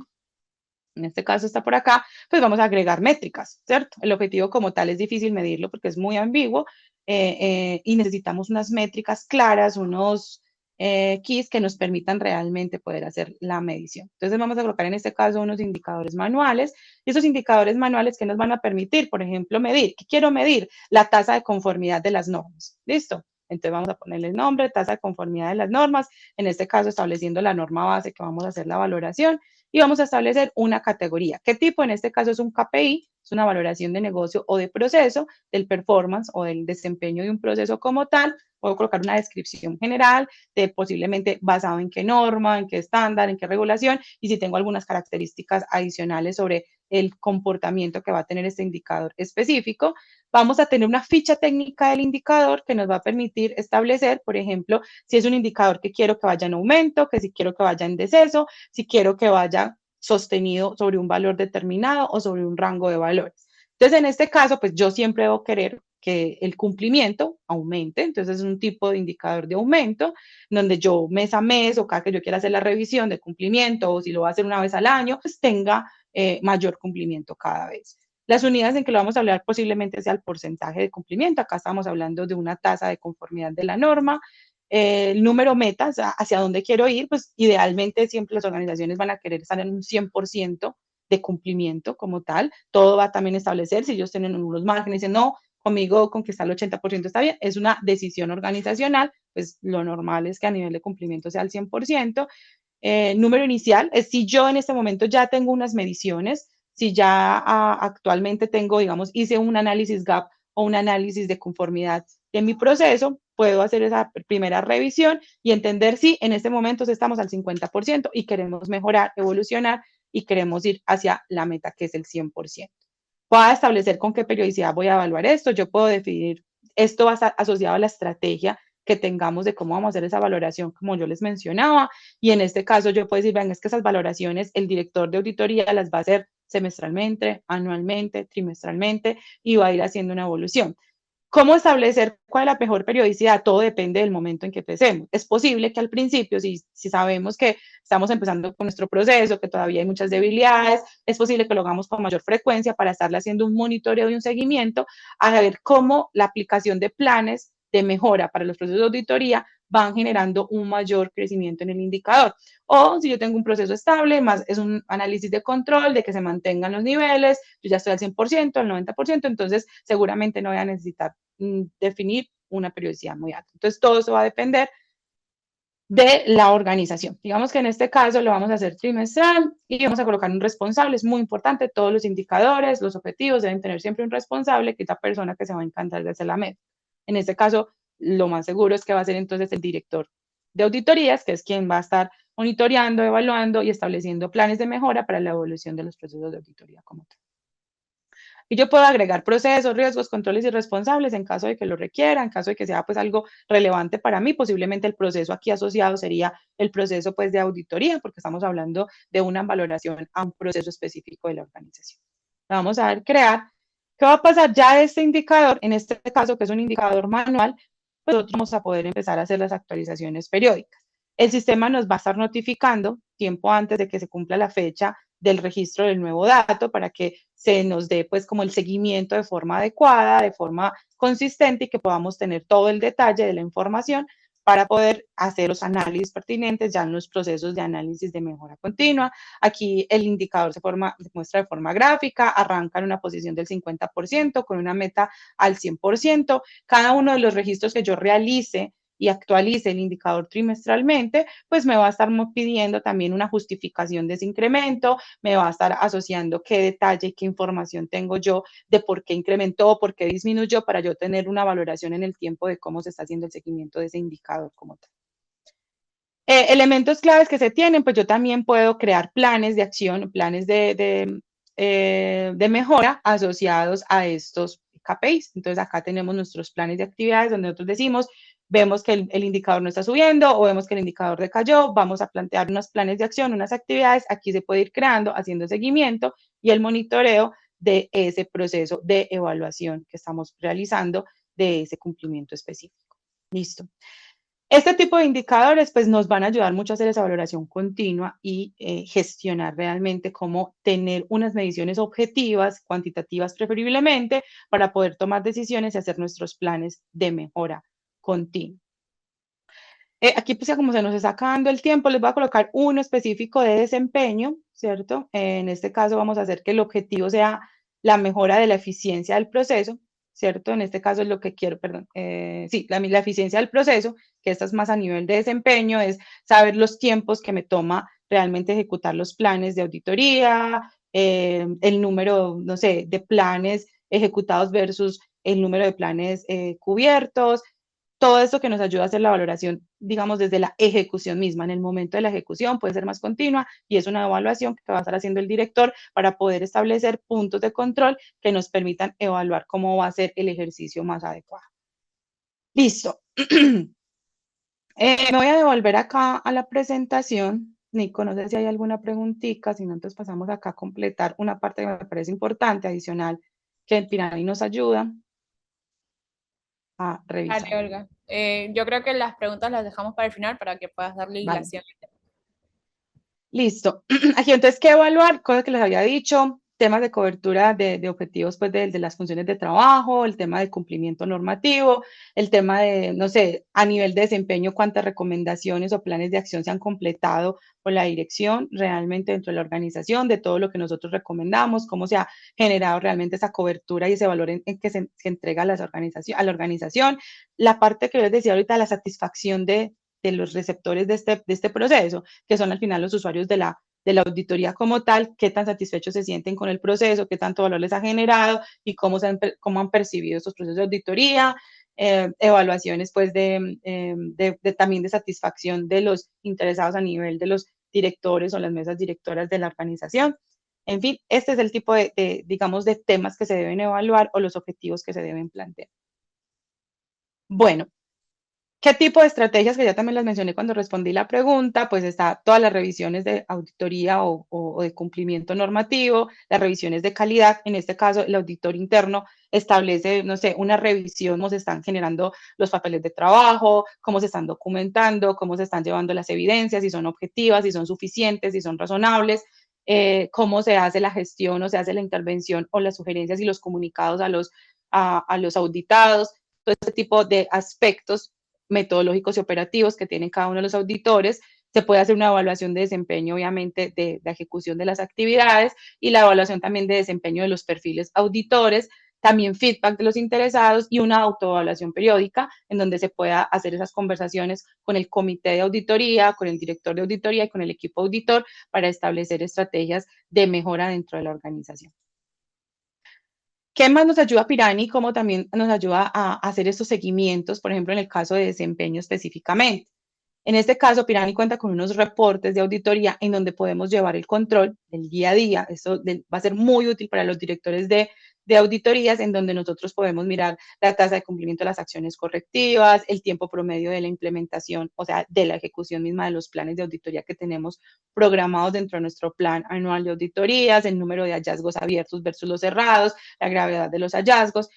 en este caso está por acá, pues vamos a agregar métricas, ¿cierto? El objetivo como tal es difícil medirlo porque es muy ambiguo y necesitamos unas métricas claras, unos keys que nos permitan realmente poder hacer la medición. Entonces vamos a colocar en este caso unos indicadores manuales y esos indicadores manuales que nos van a permitir, por ejemplo, medir, ¿qué quiero medir? La tasa de conformidad de las normas, ¿listo? Entonces vamos a ponerle el nombre, tasa de conformidad de las normas, en este caso estableciendo la norma base que vamos a hacer la valoración y vamos a establecer una categoría. ¿Qué tipo? En este caso es un KPI, es una valoración de negocio o de proceso, del performance o del desempeño de un proceso como tal. Puedo colocar una descripción general de posiblemente basado en qué norma, en qué estándar, en qué regulación y si tengo algunas características adicionales sobre el comportamiento que va a tener este indicador específico. vamos a tener una ficha técnica del indicador que nos va a permitir establecer, por ejemplo, si es un indicador que quiero que vaya en aumento, que si quiero que vaya en deceso, si quiero que vaya sostenido sobre un valor determinado o sobre un rango de valores. Entonces, en este caso, pues yo siempre debo querer que el cumplimiento aumente, entonces es un tipo de indicador de aumento, donde yo mes a mes o cada que yo quiera hacer la revisión de cumplimiento o si lo va a hacer una vez al año, pues tenga mayor cumplimiento cada vez. Las unidades en que lo vamos a hablar posiblemente sea el porcentaje de cumplimiento, acá estamos hablando de una tasa de conformidad de la norma, el número meta, o sea, hacia dónde quiero ir, pues idealmente siempre las organizaciones van a querer estar en un 100% de cumplimiento como tal, todo va a también establecer, si ellos tienen unos márgenes, dicen, no, conmigo con que está el 80% está bien, es una decisión organizacional, pues lo normal es que a nivel de cumplimiento sea el 100%. Número inicial es si yo en este momento ya tengo unas mediciones, si ya actualmente tengo, digamos, hice un análisis gap o un análisis de conformidad de mi proceso, puedo hacer esa primera revisión y entender si en este momento estamos al 50% y queremos mejorar, evolucionar y queremos ir hacia la meta que es el 100%. Puedo establecer con qué periodicidad voy a evaluar esto, yo puedo definir, esto va a estar asociado a la estrategia que tengamos de cómo vamos a hacer esa valoración, como yo les mencionaba, y en este caso yo puedo decir, vean, es que esas valoraciones el director de auditoría las va a hacer semestralmente, anualmente, trimestralmente, y va a ir haciendo una evolución. ¿Cómo establecer cuál es la mejor periodicidad? Todo depende del momento en que empecemos. Es posible que al principio, si sabemos que estamos empezando con nuestro proceso, que todavía hay muchas debilidades, es posible que lo hagamos con mayor frecuencia para estarle haciendo un monitoreo y un seguimiento a ver cómo la aplicación de planes de mejora para los procesos de auditoría van generando un mayor crecimiento en el indicador. O si yo tengo un proceso estable, más es un análisis de control, de que se mantengan los niveles, yo ya estoy al 100%, al 90%, entonces seguramente no voy a necesitar definir una periodicidad muy alta. Entonces todo eso va a depender de la organización. Digamos que en este caso lo vamos a hacer trimestral y vamos a colocar un responsable. Es muy importante, todos los indicadores, los objetivos deben tener siempre un responsable, que es la persona que se va a encargar de hacer la meta. En este caso, lo más seguro es que va a ser entonces el director de auditorías, que es quien va a estar monitoreando, evaluando y estableciendo planes de mejora para la evolución de los procesos de auditoría como tal. Y yo puedo agregar procesos, riesgos, controles y responsables en caso de que lo requiera, en caso de que sea pues algo relevante para mí. Posiblemente el proceso aquí asociado sería el proceso pues de auditoría, porque estamos hablando de una valoración a un proceso específico de la organización. Vamos a ver, crear. ¿Qué va a pasar ya de este indicador? En este caso, que es un indicador manual, pues nosotros vamos a poder empezar a hacer las actualizaciones periódicas. El sistema nos va a estar notificando tiempo antes de que se cumpla la fecha del registro del nuevo dato para que se nos dé pues como el seguimiento de forma adecuada, de forma consistente y que podamos tener todo el detalle de la información para poder hacer los análisis pertinentes ya en los procesos de análisis de mejora continua. Aquí el indicador se muestra de forma gráfica, arranca en una posición del 50% con una meta al 100%. Cada uno de los registros que yo realice y actualice el indicador trimestralmente, pues me va a estar pidiendo también una justificación de ese incremento, me va a estar asociando qué detalle, qué información tengo yo de por qué incrementó, por qué disminuyó, para yo tener una valoración en el tiempo de cómo se está haciendo el seguimiento de ese indicador como tal. Elementos claves que se tienen, pues yo también puedo crear planes de acción, planes de mejora asociados a estos KPIs. Entonces acá tenemos nuestros planes de actividades donde nosotros decimos, vemos que el indicador no está subiendo o vemos que el indicador decayó, vamos a plantear unos planes de acción, unas actividades, aquí se puede ir creando, haciendo seguimiento y el monitoreo de ese proceso de evaluación que estamos realizando de ese cumplimiento específico. Listo. Este tipo de indicadores pues nos van a ayudar mucho a hacer esa valoración continua y gestionar realmente cómo tener unas mediciones objetivas, cuantitativas preferiblemente, para poder tomar decisiones y hacer nuestros planes de mejora continua. Aquí pues ya como se nos está acabando el tiempo, les voy a colocar uno específico de desempeño, ¿cierto? En este caso vamos a hacer que el objetivo sea la mejora de la eficiencia del proceso, ¿cierto? En este caso es lo que quiero, perdón, sí, la eficiencia del proceso, que esta es más a nivel de desempeño, es saber los tiempos que me toma realmente ejecutar los planes de auditoría, el número, no sé, de planes ejecutados versus el número de planes cubiertos, todo esto que nos ayuda a hacer la valoración digamos, desde la ejecución misma. En el momento de la ejecución puede ser más continua y es una evaluación que va a estar haciendo el director para poder establecer puntos de control que nos permitan evaluar cómo va a ser el ejercicio más adecuado. Listo. Me voy a devolver acá a la presentación. Nico, no sé si hay alguna preguntita, si no, entonces pasamos acá a completar una parte que me parece importante, adicional, que el Pirani nos ayuda a revisar. Dale, Olga. Yo creo que las preguntas las dejamos para el final para que puedas darle Vale. hilación. Listo. Aquí entonces, ¿qué evaluar? Cosas que les había dicho, temas de cobertura de objetivos pues de las funciones de trabajo, el tema del cumplimiento normativo, el tema de, no sé, a nivel de desempeño, cuántas recomendaciones o planes de acción se han completado por la dirección realmente dentro de la organización, de todo lo que nosotros recomendamos, cómo se ha generado realmente esa cobertura y ese valor en que se entrega a, a la organización. La parte que yo les decía ahorita, la satisfacción de los receptores de este proceso, que son al final los usuarios de la auditoría como tal, qué tan satisfechos se sienten con el proceso, qué tanto valor les ha generado y cómo, cómo han percibido estos procesos de auditoría, evaluaciones pues también de satisfacción de los interesados a nivel de los directores o las mesas directoras de la organización. En fin, este es el tipo digamos, de temas que se deben evaluar o los objetivos que se deben plantear. Bueno, ¿qué tipo de estrategias que ya también las mencioné cuando respondí la pregunta? Pues está todas las revisiones de auditoría o de cumplimiento normativo, las revisiones de calidad. En este caso, el auditor interno establece, no sé, una revisión, cómo se están generando los papeles de trabajo, cómo se están documentando, cómo se están llevando las evidencias, si son objetivas, si son suficientes, si son razonables, cómo se hace la gestión o se hace la intervención o las sugerencias y los comunicados a los auditados. Todo este tipo de aspectos metodológicos y operativos que tienen cada uno de los auditores. Se puede hacer una evaluación de desempeño, obviamente, de la ejecución de las actividades y la evaluación también de desempeño de los perfiles auditores, también feedback de los interesados y una autoevaluación periódica en donde se pueda hacer esas conversaciones con el comité de auditoría, con el director de auditoría y con el equipo auditor para establecer estrategias de mejora dentro de la organización. ¿Qué más nos ayuda Pirani? ¿Cómo también nos ayuda a hacer estos seguimientos, por ejemplo, en el caso de desempeño específicamente? En este caso, Pirani cuenta con unos reportes de auditoría en donde podemos llevar el control del día a día. Esto va a ser muy útil para los directores de auditorías, en donde nosotros podemos mirar la tasa de cumplimiento de las acciones correctivas, el tiempo promedio de la implementación, o sea, de la ejecución misma de los planes de auditoría que tenemos programados dentro de nuestro plan anual de auditorías, el número de hallazgos abiertos versus los cerrados, la gravedad de los hallazgos.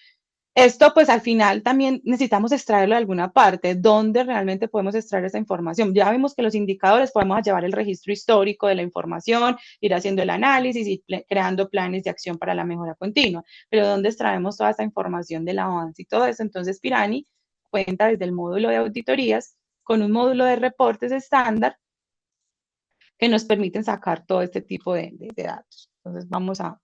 Esto, pues al final también necesitamos extraerlo de alguna parte, donde realmente podemos extraer esa información. Ya vimos que los indicadores podemos llevar el registro histórico de la información, ir haciendo el análisis y creando planes de acción para la mejora continua. Pero ¿dónde extraemos toda esta información del avance y todo eso? Entonces, Pirani cuenta desde el módulo de auditorías con un módulo de reportes estándar que nos permiten sacar todo este tipo de datos. Entonces, vamos a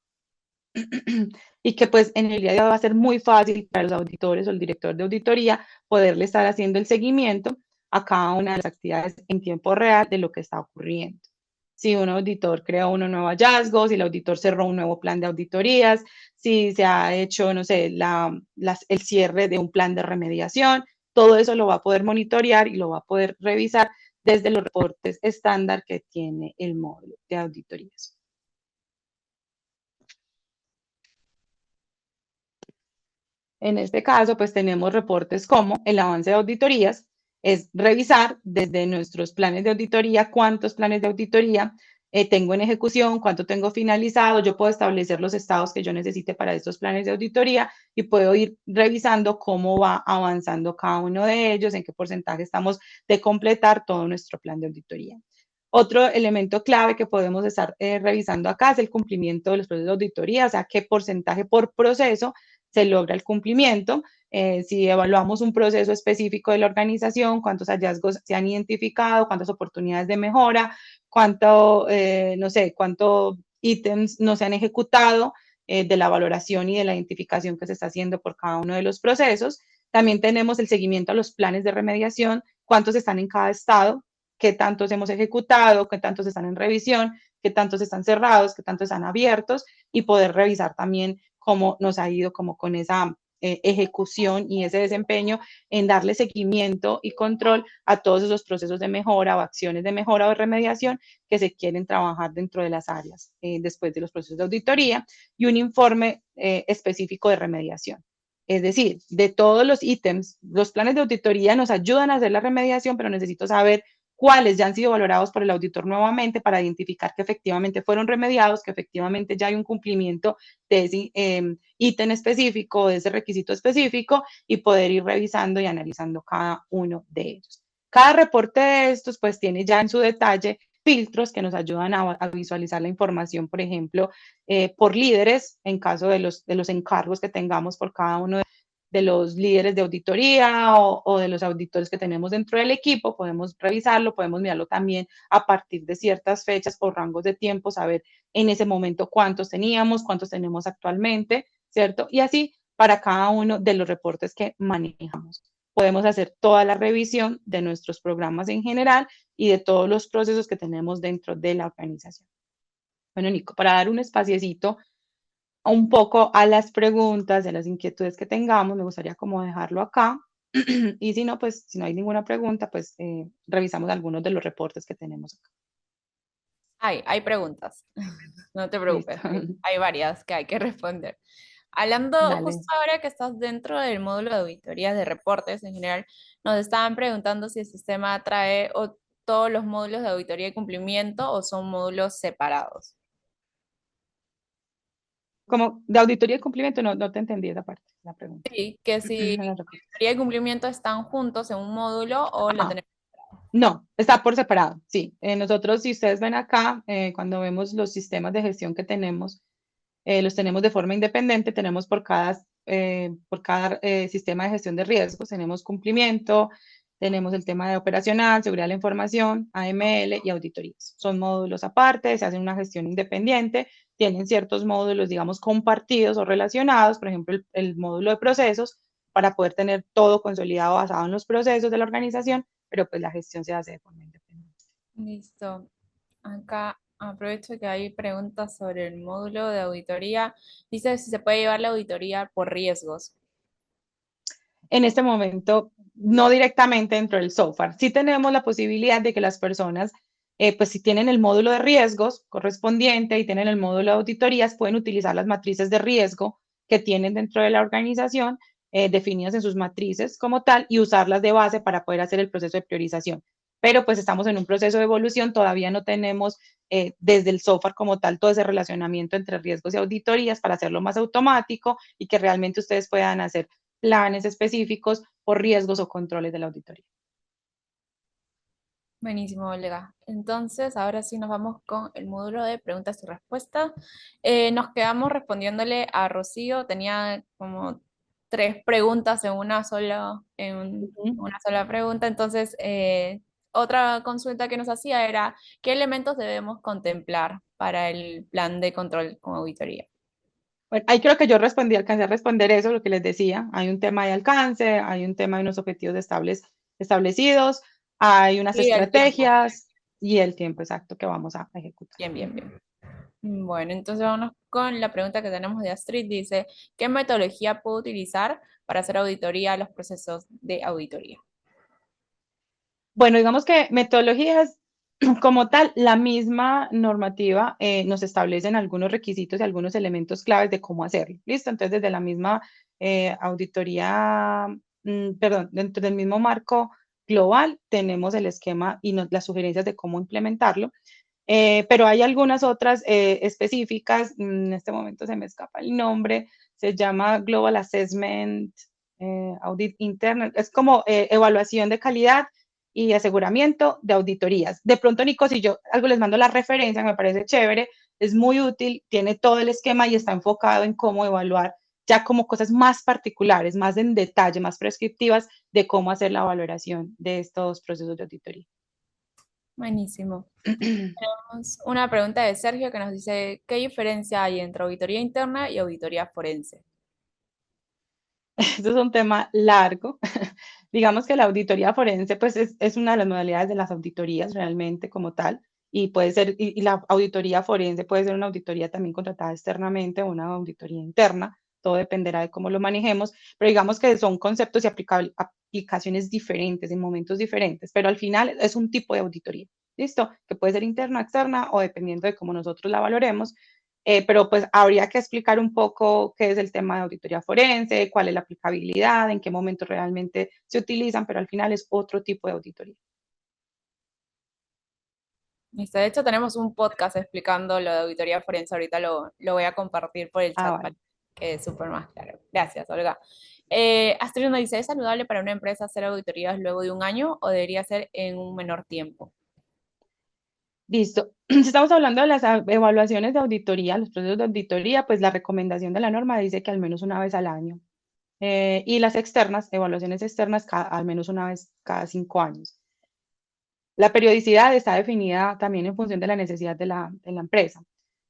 y que pues en el día de hoy va a ser muy fácil para los auditores o el director de auditoría poderle estar haciendo el seguimiento a cada una de las actividades en tiempo real de lo que está ocurriendo. Si un auditor creó un nuevo hallazgo, si el auditor cerró un nuevo plan de auditorías, si se ha hecho, no sé, el cierre de un plan de remediación, todo eso lo va a poder monitorear y lo va a poder revisar desde los reportes estándar que tiene el módulo de auditorías. En este caso, pues tenemos reportes como el avance de auditorías, es revisar desde nuestros planes de auditoría cuántos planes de auditoría tengo en ejecución, cuánto tengo finalizado, yo puedo establecer los estados que yo necesite para estos planes de auditoría y puedo ir revisando cómo va avanzando cada uno de ellos, en qué porcentaje estamos de completar todo nuestro plan de auditoría. Otro elemento clave que podemos estar revisando acá es el cumplimiento de los procesos de auditoría, o sea, qué porcentaje por proceso se logra el cumplimiento. Si evaluamos un proceso específico de la organización, cuántos hallazgos se han identificado, cuántas oportunidades de mejora, cuánto, no sé, cuántos ítems no se han ejecutado de la valoración y de la identificación que se está haciendo por cada uno de los procesos. También tenemos el seguimiento a los planes de remediación, cuántos están en cada estado, qué tantos hemos ejecutado, qué tantos están en revisión, qué tantos están cerrados, qué tantos están abiertos y poder revisar también cómo nos ha ido como con esa ejecución y ese desempeño en darle seguimiento y control a todos esos procesos de mejora o acciones de mejora o de remediación que se quieren trabajar dentro de las áreas después de los procesos de auditoría y un informe específico de remediación. Es decir, de todos los ítems, los planes de auditoría nos ayudan a hacer la remediación, pero necesito saber cuáles ya han sido valorados por el auditor nuevamente para identificar que efectivamente fueron remediados, que efectivamente ya hay un cumplimiento de ese ítem específico, de ese requisito específico y poder ir revisando y analizando cada uno de ellos. Cada reporte de estos pues tiene ya en su detalle filtros que nos ayudan a visualizar la información, por ejemplo, por líderes, en caso de los encargos que tengamos por cada uno de los líderes de auditoría o de los auditores que tenemos dentro del equipo, podemos revisarlo, podemos mirarlo también a partir de ciertas fechas o rangos de tiempo, saber en ese momento cuántos teníamos, cuántos tenemos actualmente, ¿cierto? Y así para cada uno de los reportes que manejamos. Podemos hacer toda la revisión de nuestros programas en general y de todos los procesos que tenemos dentro de la organización. Bueno, Nico, para dar un espaciecito un poco a las preguntas, a las inquietudes que tengamos, me gustaría como dejarlo acá. Y si no, pues si no hay ninguna pregunta, pues revisamos algunos de los reportes que tenemos acá. Hay preguntas, no te Listo. preocupes, hay varias que hay que responder. Hablando Dale. justo ahora que estás dentro del módulo de auditorías de reportes en general, nos estaban preguntando si el sistema trae todos los módulos de auditoría y cumplimiento o son módulos separados. Como de auditoría y cumplimiento, no te entendí esa parte, la pregunta. Sí, que si Me la repites. auditoría y cumplimiento están juntos en un módulo o lo Ah, tenemos. no, está por separado, sí. Nosotros, si ustedes ven acá, cuando vemos los sistemas de gestión que tenemos, los tenemos de forma independiente, tenemos por cada sistema de gestión de riesgos, tenemos cumplimiento, tenemos el tema de operacional, seguridad de la información, AML y auditorías. Son módulos aparte, se hacen una gestión independiente, tienen ciertos módulos, digamos, compartidos o relacionados, por ejemplo, el módulo de procesos, para poder tener todo consolidado basado en los procesos de la organización, pero pues la gestión se hace de forma independiente. Listo. Acá aprovecho que hay preguntas sobre el módulo de auditoría. Dice si se puede llevar la auditoría por riesgos. En este momento, no directamente dentro del software. Sí tenemos la posibilidad de que las personas, pues si tienen el módulo de riesgos correspondiente y tienen el módulo de auditorías, pueden utilizar las matrices de riesgo que tienen dentro de la organización, definidas en sus matrices como tal, y usarlas de base para poder hacer el proceso de priorización. Pero pues estamos en un proceso de evolución, todavía no tenemos desde el software como tal todo ese relacionamiento entre riesgos y auditorías para hacerlo más automático y que realmente ustedes puedan hacer planes específicos por riesgos o controles de la auditoría. Buenísimo, Olga. Entonces, ahora sí nos vamos con el módulo de preguntas y respuestas. Nos quedamos respondiéndole a Rocío. Tenía como 3 preguntas en una sola pregunta. Entonces, otra consulta que nos hacía era, ¿qué elementos debemos contemplar para el plan de control con auditoría? Bueno, ahí creo que yo alcancé a responder eso, lo que les decía. Hay un tema de alcance, hay un tema de unos objetivos establecidos, hay unas Sí, el tiempo. estrategias y el tiempo exacto que vamos a ejecutar. Bien, bien, bien. Bueno, entonces vamos con la pregunta que tenemos de Astrid. Dice, ¿qué metodología puedo utilizar para hacer auditoría a los procesos de auditoría? Bueno, digamos que metodologías como tal, la misma normativa nos establecen algunos requisitos y algunos elementos claves de cómo hacerlo. ¿Listo? Entonces, desde la misma auditoría, perdón, dentro del mismo marco global, tenemos el esquema y las sugerencias de cómo implementarlo. Pero hay algunas otras específicas, en este momento se me escapa el nombre, se llama Global Assessment Audit Internal, es como evaluación de calidad y aseguramiento de auditorías. De pronto, Nico, si yo algo les mando la referencia, me parece chévere, es muy útil, tiene todo el esquema y está enfocado en cómo evaluar ya como cosas más particulares, más en detalle, más prescriptivas de cómo hacer la valoración de estos procesos de auditoría. Buenísimo. Tenemos una pregunta de Sergio que nos dice, ¿qué diferencia hay entre auditoría interna y auditoría forense? Eso es un tema largo. Digamos que la auditoría forense, pues es una de las modalidades de las auditorías realmente como tal, y puede ser, y la auditoría forense puede ser una auditoría también contratada externamente o una auditoría interna, todo dependerá de cómo lo manejemos, pero digamos que son conceptos y aplicaciones diferentes en momentos diferentes, pero al final es un tipo de auditoría, ¿listo? Que puede ser interna, externa o dependiendo de cómo nosotros la valoremos, pero pues habría que explicar un poco qué es el tema de auditoría forense, cuál es la aplicabilidad, en qué momento realmente se utilizan, pero al final es otro tipo de auditoría. Listo. De hecho, tenemos un podcast explicando lo de auditoría forense. Ahorita lo voy a compartir por el Ah, chat para vale. que quede súper más claro. Gracias, Olga. Astrid nos dice, ¿es saludable para una empresa hacer auditorías luego de un año o debería ser en un menor tiempo? Listo. Si estamos hablando de las evaluaciones de auditoría, los procesos de auditoría, pues la recomendación de la norma dice que al menos una vez al año. Y las externas, evaluaciones externas, al menos una vez cada 5 años. La periodicidad está definida también en función de la necesidad de la empresa.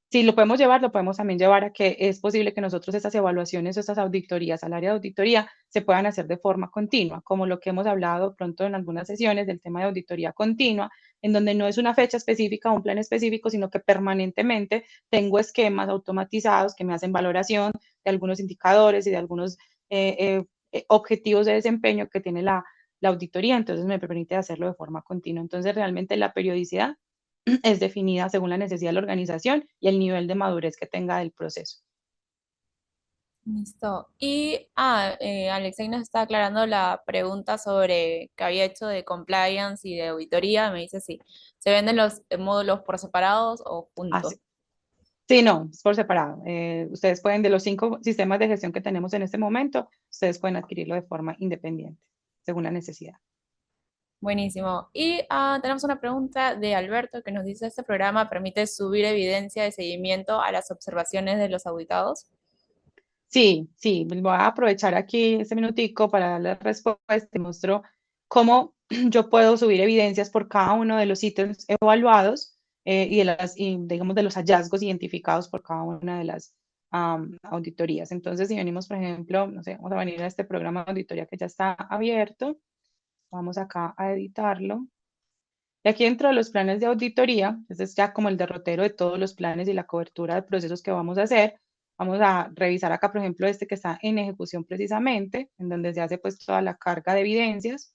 Si lo podemos llevar, lo podemos también llevar a que es posible que nosotros estas evaluaciones o estas auditorías al área de auditoría se puedan hacer de forma continua, como lo que hemos hablado pronto en algunas sesiones del tema de auditoría continua, en donde no es una fecha específica o un plan específico, sino que permanentemente tengo esquemas automatizados que me hacen valoración de algunos indicadores y de algunos objetivos de desempeño que tiene la auditoría, entonces me permite hacerlo de forma continua. Entonces, realmente la periodicidad es definida según la necesidad de la organización y el nivel de madurez que tenga del proceso. Listo. Y Alexei nos está aclarando la pregunta sobre que había hecho de compliance y de auditoría. Me dice si se venden los módulos por separados o juntos. Así. Sí, no, es por separado. Ustedes pueden, de los 5 sistemas de gestión que tenemos en este momento, ustedes pueden adquirirlo de forma independiente, según la necesidad. Buenísimo. Y tenemos una pregunta de Alberto que nos dice, ¿este programa permite subir evidencia de seguimiento a las observaciones de los auditados? Sí, sí, voy a aprovechar aquí este minutico para darle respuesta. Te muestro cómo yo puedo subir evidencias por cada uno de los ítems evaluados y digamos, de los hallazgos identificados por cada una de las auditorías. Entonces, si venimos, por ejemplo, no sé, vamos a venir a este programa de auditoría que ya está abierto, vamos acá a editarlo. Y aquí dentro de los planes de auditoría, este es ya como el derrotero de todos los planes y la cobertura de procesos que vamos a hacer. Vamos a revisar acá, por ejemplo, este que está en ejecución precisamente, en donde se hace pues toda la carga de evidencias.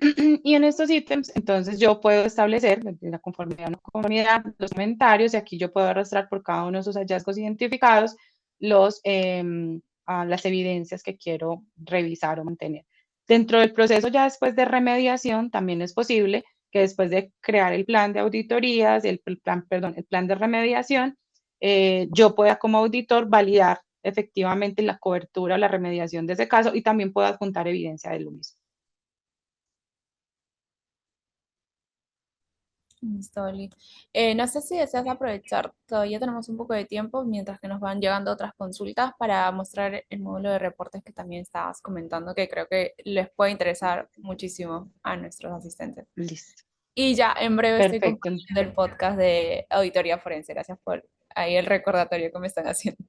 Y en estos ítems, entonces yo puedo establecer la conformidad o no conformidad, los comentarios, y aquí yo puedo arrastrar por cada uno de esos hallazgos identificados las evidencias que quiero revisar o mantener. Dentro del proceso ya después de remediación, también es posible que después de crear el plan de auditorías, el plan de remediación, yo pueda como auditor validar efectivamente la cobertura o la remediación de ese caso y también puedo adjuntar evidencia de lo mismo. Listo, Oli. No sé si deseas aprovechar, todavía tenemos un poco de tiempo mientras que nos van llegando otras consultas para mostrar el módulo de reportes que también estabas comentando, que creo que les puede interesar muchísimo a nuestros asistentes. Listo. Y ya en breve estoy Perfecto. compartiendo el podcast de Auditoría Forense. Gracias por ahí el recordatorio que me están haciendo.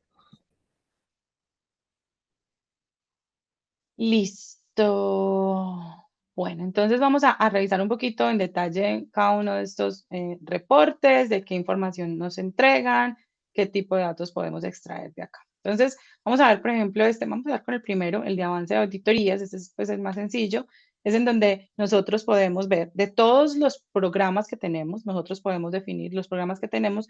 Listo. Bueno, entonces vamos a revisar un poquito en detalle cada uno de estos reportes, de qué información nos entregan, qué tipo de datos podemos extraer de acá. Entonces, vamos a ver, por ejemplo, vamos a ver con el primero, el de avance de auditorías, este es pues, el más sencillo, es en donde nosotros podemos ver de todos los programas que tenemos, nosotros podemos definir los programas que tenemos,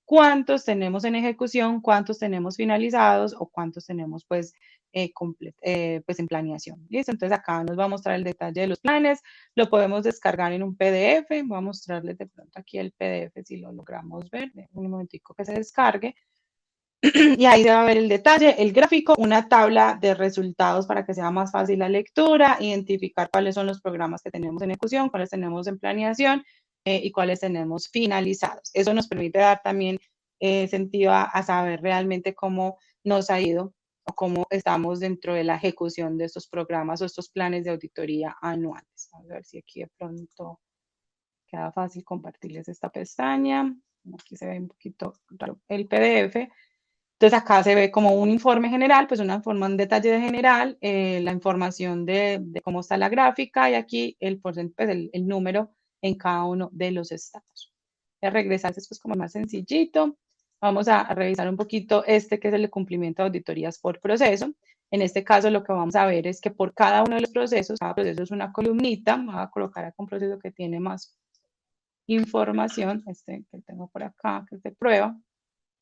cuántos tenemos en ejecución, cuántos tenemos finalizados o cuántos tenemos pues pues en planeación. ¿Listo? Entonces acá nos va a mostrar el detalle de los planes, lo podemos descargar en un PDF, voy a mostrarles de pronto aquí el PDF si lo logramos ver, un momentico que se descargue. Y ahí se va a ver el detalle, el gráfico, una tabla de resultados para que sea más fácil la lectura, identificar cuáles son los programas que tenemos en ejecución, cuáles tenemos en planeación y cuáles tenemos finalizados. Eso nos permite dar también sentido a saber realmente cómo nos ha ido o cómo estamos dentro de la ejecución de estos programas o estos planes de auditoría anuales. Vamos a ver si aquí de pronto queda fácil compartirles esta pestaña. Aquí se ve un poquito raro el PDF. Entonces acá se ve como un informe general, pues una forma, un detalle de general, la información de cómo está la gráfica y aquí el porcentaje, pues el número en cada uno de los estados. Voy a regresar, esto es como más sencillito. vamos a revisar un poquito este que es el cumplimiento de auditorías por proceso. En este caso lo que vamos a ver es que por cada uno de los procesos, cada proceso es una columnita, me voy a colocar acá un proceso que tiene más información, este que tengo por acá, que es de prueba.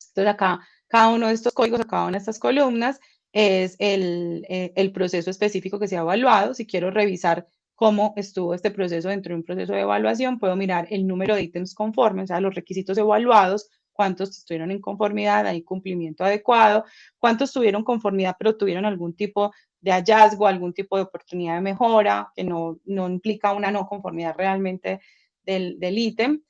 Entonces acá, cada uno de estos códigos, cada una de estas columnas es el proceso específico que se ha evaluado. Si quiero revisar cómo estuvo este proceso dentro de un proceso de evaluación, puedo mirar el número de ítems conformes, o sea, los requisitos evaluados, cuántos estuvieron en conformidad, hay cumplimiento adecuado, cuántos tuvieron conformidad, pero tuvieron algún tipo de hallazgo, algún tipo de oportunidad de mejora, que no implica una no conformidad realmente del ítem,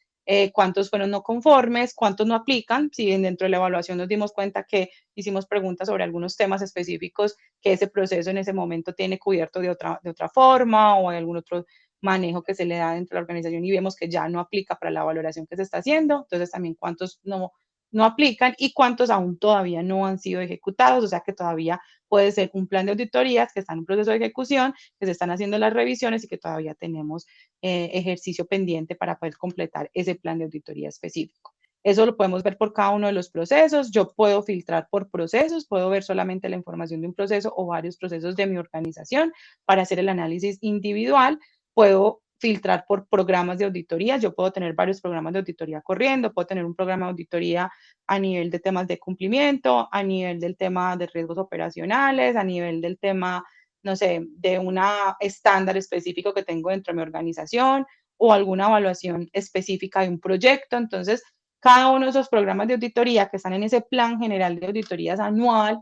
cuántos fueron no conformes, cuántos no aplican, si dentro de la evaluación nos dimos cuenta que hicimos preguntas sobre algunos temas específicos que ese proceso en ese momento tiene cubierto de otra forma o hay algún otro manejo que se le da dentro de la organización y vemos que ya no aplica para la valoración que se está haciendo, entonces también cuántos no aplican y cuántos aún todavía no han sido ejecutados, o sea que todavía puede ser un plan de auditorías que está en un proceso de ejecución, que se están haciendo las revisiones y que todavía tenemos ejercicio pendiente para poder completar ese plan de auditoría específico. Eso lo podemos ver por cada uno de los procesos. Yo puedo filtrar por procesos, puedo ver solamente la información de un proceso o varios procesos de mi organización para hacer el análisis individual. Puedo filtrar por programas de auditoría. Yo puedo tener varios programas de auditoría corriendo, puedo tener un programa de auditoría a nivel de temas de cumplimiento, a nivel del tema de riesgos operacionales, a nivel del tema, no sé, de una estándar específico que tengo dentro de mi organización o alguna evaluación específica de un proyecto. Entonces, cada uno de esos programas de auditoría que están en ese plan general de auditorías anual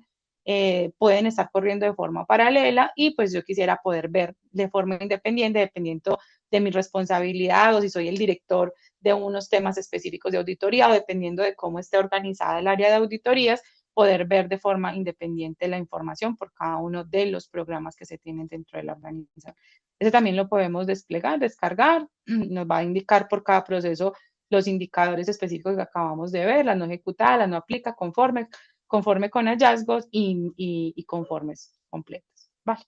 pueden estar corriendo de forma paralela y pues yo quisiera poder ver de forma independiente, dependiendo de mi responsabilidad o si soy el director de unos temas específicos de auditoría o dependiendo de cómo esté organizada el área de auditorías, poder ver de forma independiente la información por cada uno de los programas que se tienen dentro de la organización. Ese también lo podemos desplegar, descargar, nos va a indicar por cada proceso los indicadores específicos que acabamos de ver, las no ejecutadas, las no aplica, conforme con hallazgos y conformes completas. Vale.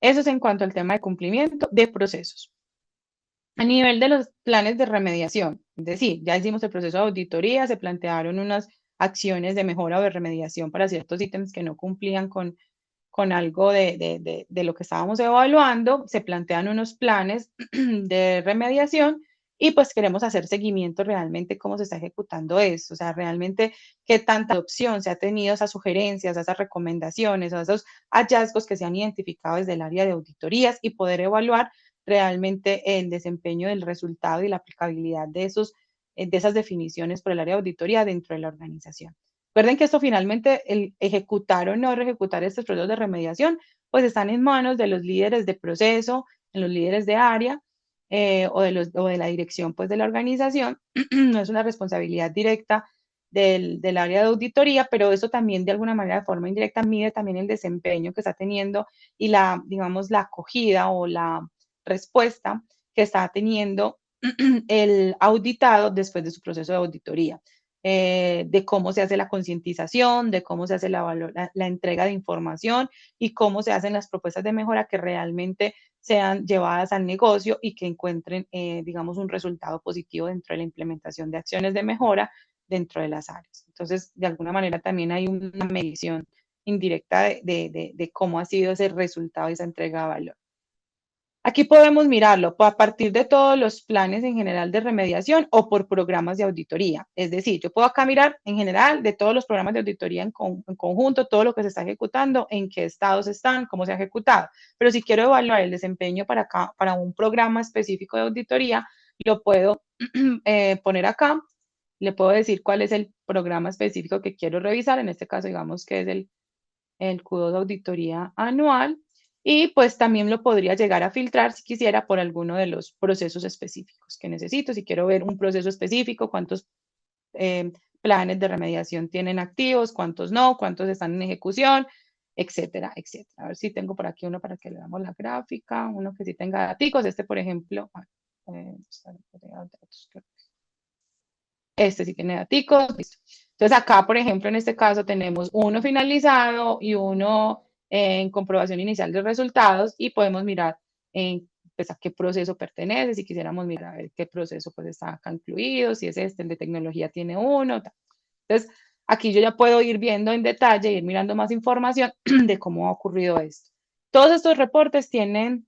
Eso es en cuanto al tema de cumplimiento de procesos. A nivel de los planes de remediación, es decir, ya hicimos el proceso de auditoría, se plantearon unas acciones de mejora o de remediación para ciertos ítems que no cumplían con algo de lo que estábamos evaluando, se plantean unos planes de remediación y pues queremos hacer seguimiento realmente cómo se está ejecutando eso, o sea, realmente qué tanta adopción se ha tenido a esas sugerencias, a esas recomendaciones, a esos hallazgos que se han identificado desde el área de auditorías y poder evaluar realmente el desempeño del resultado y la aplicabilidad de esas definiciones por el área de auditoría dentro de la organización. Recuerden que esto finalmente, el ejecutar o no ejecutar estos procesos de remediación, pues están en manos de los líderes de proceso, de los líderes de área o de la dirección pues de la organización. No es una responsabilidad directa del área de auditoría, pero eso también de alguna manera de forma indirecta mide también el desempeño que está teniendo y digamos, la acogida o la respuesta que está teniendo el auditado después de su proceso de auditoría, de cómo se hace la concientización, de cómo se hace la entrega de información y cómo se hacen las propuestas de mejora que realmente sean llevadas al negocio y que encuentren, digamos, un resultado positivo dentro de la implementación de acciones de mejora dentro de las áreas. Entonces, de alguna manera también hay una medición indirecta de cómo ha sido ese resultado y esa entrega de valor. Aquí podemos mirarlo a partir de todos los planes en general de remediación o por programas de auditoría. Es decir, yo puedo acá mirar en general de todos los programas de auditoría en conjunto, todo lo que se está ejecutando, en qué estados están, cómo se ha ejecutado. Pero si quiero evaluar el desempeño para un programa específico de auditoría, lo puedo poner acá. Le puedo decir cuál es el programa específico que quiero revisar. En este caso, digamos que es el Q2 de auditoría anual y pues también lo podría llegar a filtrar si quisiera por alguno de los procesos específicos que necesito. Si quiero ver un proceso específico, cuántos planes de remediación tienen activos, cuántos no, cuántos están en ejecución, etcétera, etcétera. A ver si tengo por aquí uno para que le damos la gráfica, uno que sí tenga datos. Este, por ejemplo, este sí tiene datos, listo. Entonces acá, por ejemplo, en este caso tenemos uno finalizado y uno en comprobación inicial de resultados y podemos mirar pues, a qué proceso pertenece, si quisiéramos mirar a ver qué proceso pues está concluido, si es este, el de tecnología tiene uno, tal. Entonces, aquí yo ya puedo ir viendo en detalle, ir mirando más información de cómo ha ocurrido esto. Todos estos reportes tienen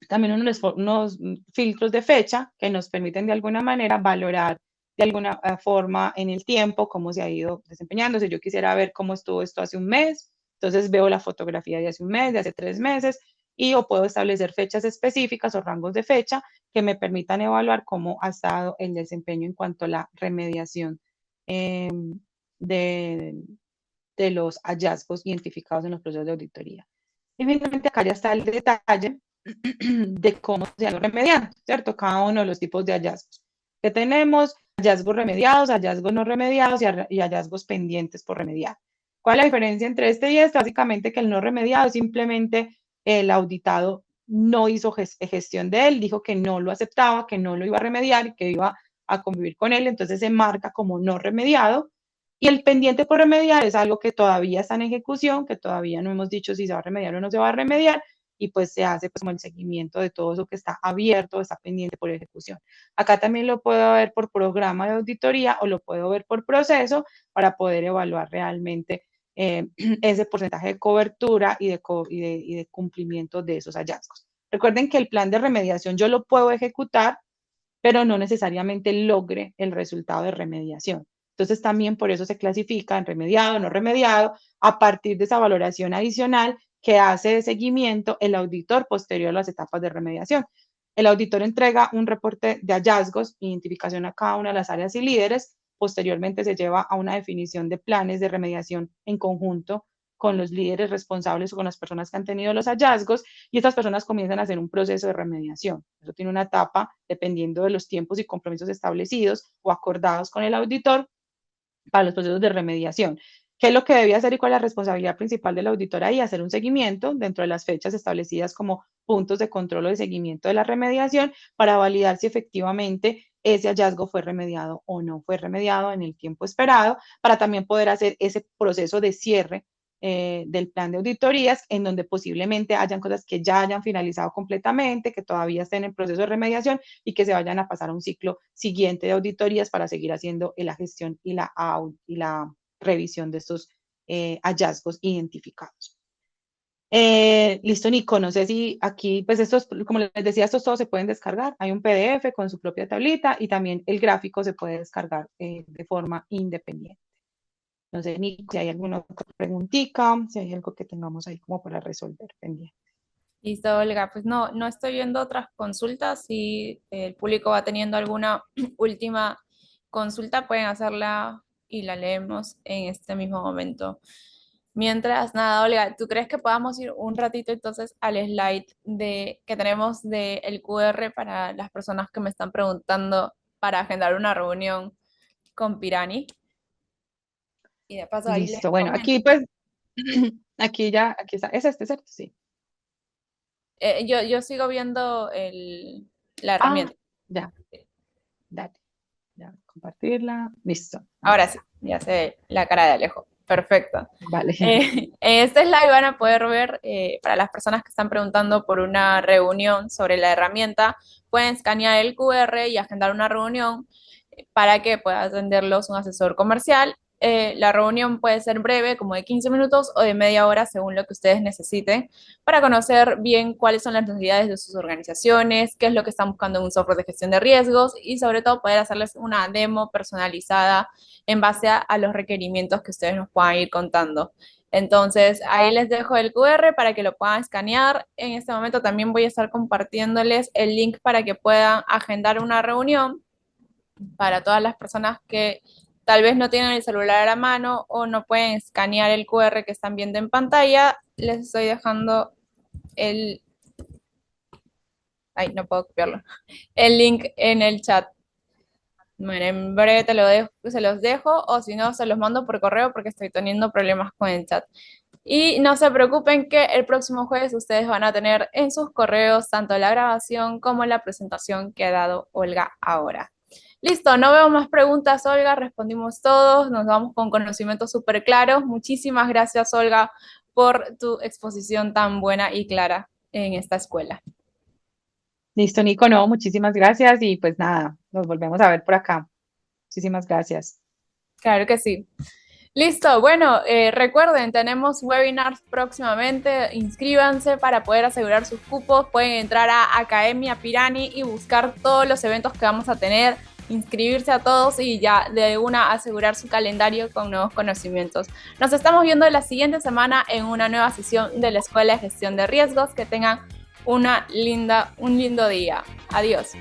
también unos filtros de fecha que nos permiten de alguna manera valorar de alguna forma en el tiempo cómo se ha ido desempeñando. Si yo quisiera ver cómo estuvo esto hace un mes, entonces veo la fotografía de hace un mes, de hace 3 meses, y o puedo establecer fechas específicas o rangos de fecha que me permitan evaluar cómo ha estado el desempeño en cuanto a la remediación eh, de, de los hallazgos identificados en los procesos de auditoría. Y finalmente acá ya está el detalle de cómo se han remediado, ¿cierto? Cada uno de los tipos de hallazgos que tenemos, hallazgos remediados, hallazgos no remediados y hallazgos pendientes por remediar. ¿Cuál es la diferencia entre este y este? Básicamente que el no remediado es simplemente el auditado no hizo gestión de él, dijo que no lo aceptaba, que no lo iba a remediar, que iba a convivir con él, entonces se marca como no remediado. Y el pendiente por remediar es algo que todavía está en ejecución, que todavía no hemos dicho si se va a remediar o no se va a remediar, y pues se hace pues como el seguimiento de todo eso que está abierto, está pendiente por ejecución. Acá también lo puedo ver por programa de auditoría o lo puedo ver por proceso para poder evaluar realmente ese porcentaje de cobertura y de cumplimiento de esos hallazgos. Recuerden que el plan de remediación yo lo puedo ejecutar, pero no necesariamente logre el resultado de remediación. Entonces también por eso se clasifica en remediado, no remediado, a partir de esa valoración adicional que hace de seguimiento el auditor posterior a las etapas de remediación. El auditor entrega un reporte de hallazgos, identificación a cada una de las áreas y líderes, posteriormente se lleva a una definición de planes de remediación en conjunto con los líderes responsables o con las personas que han tenido los hallazgos, y estas personas comienzan a hacer un proceso de remediación. Eso tiene una etapa dependiendo de los tiempos y compromisos establecidos o acordados con el auditor para los procesos de remediación. ¿Qué es lo que debía hacer y cuál es la responsabilidad principal del auditor ahí? Hacer un seguimiento dentro de las fechas establecidas como puntos de control o de seguimiento de la remediación para validar si efectivamente ese hallazgo fue remediado o no fue remediado en el tiempo esperado, para también poder hacer ese proceso de cierre del plan de auditorías, en donde posiblemente hayan cosas que ya hayan finalizado completamente, que todavía estén en proceso de remediación y que se vayan a pasar a un ciclo siguiente de auditorías para seguir haciendo la gestión y la revisión de estos hallazgos identificados. Listo, Nico, no sé si aquí, pues estos, como les decía, estos todos se pueden descargar. Hay un PDF con su propia tablita y también el gráfico se puede descargar de forma independiente. No sé, Nico, si hay alguna otra preguntita, si hay algo que tengamos ahí como para resolver pendiente. Listo, Olga. Pues no, no estoy viendo otras consultas. Si el público va teniendo alguna última consulta, pueden hacerla y la leemos en este mismo momento. Mientras, nada, Olga, ¿tú crees que podamos ir un ratito entonces al slide que tenemos del QR para las personas que me están preguntando para agendar una reunión con Pirani? Y de paso ahí les Listo, bueno, comento. aquí pues, aquí está, es este, ¿cierto? Sí. Yo sigo viendo la Ah, herramienta. ya, dale, ya, compartirla, listo, ahí Ahora sí, está, ya se ve la cara de Alejo. Perfecto. vale. En este slide van a poder ver, para las personas que están preguntando por una reunión sobre la herramienta, pueden escanear el QR y agendar una reunión para que pueda atenderlos un asesor comercial. La reunión puede ser breve, como de 15 minutos o de media hora, según lo que ustedes necesiten, para conocer bien cuáles son las necesidades de sus organizaciones, qué es lo que están buscando en un software de gestión de riesgos y sobre todo poder hacerles una demo personalizada en base a los requerimientos que ustedes nos puedan ir contando. Entonces, ahí les dejo el QR para que lo puedan escanear. En este momento también voy a estar compartiéndoles el link para que puedan agendar una reunión para todas las personas que tal vez no tienen el celular a la mano o no pueden escanear el QR que están viendo en pantalla. Les estoy dejando el... Ay, no puedo copiarlo. El link en el chat. Bueno, en breve se los dejo o si no, se los mando por correo porque estoy teniendo problemas con el chat. Y no se preocupen que el próximo jueves ustedes van a tener en sus correos tanto la grabación como la presentación que ha dado Olga ahora. Listo, no veo más preguntas, Olga, respondimos todos, nos vamos con conocimientos súper claros. Muchísimas gracias, Olga, por tu exposición tan buena y clara en esta escuela. Listo, Nico, no, muchísimas gracias y pues nada, nos volvemos a ver por acá. Muchísimas gracias. Claro que sí. Listo, bueno, recuerden, tenemos webinars próximamente, inscríbanse para poder asegurar sus cupos, pueden entrar a Academia Pirani y buscar todos los eventos que vamos a tener, inscribirse a todos y ya de una asegurar su calendario con nuevos conocimientos. Nos estamos viendo la siguiente semana en una nueva sesión de la Escuela de Gestión de Riesgos. Que tengan un lindo día. Adiós.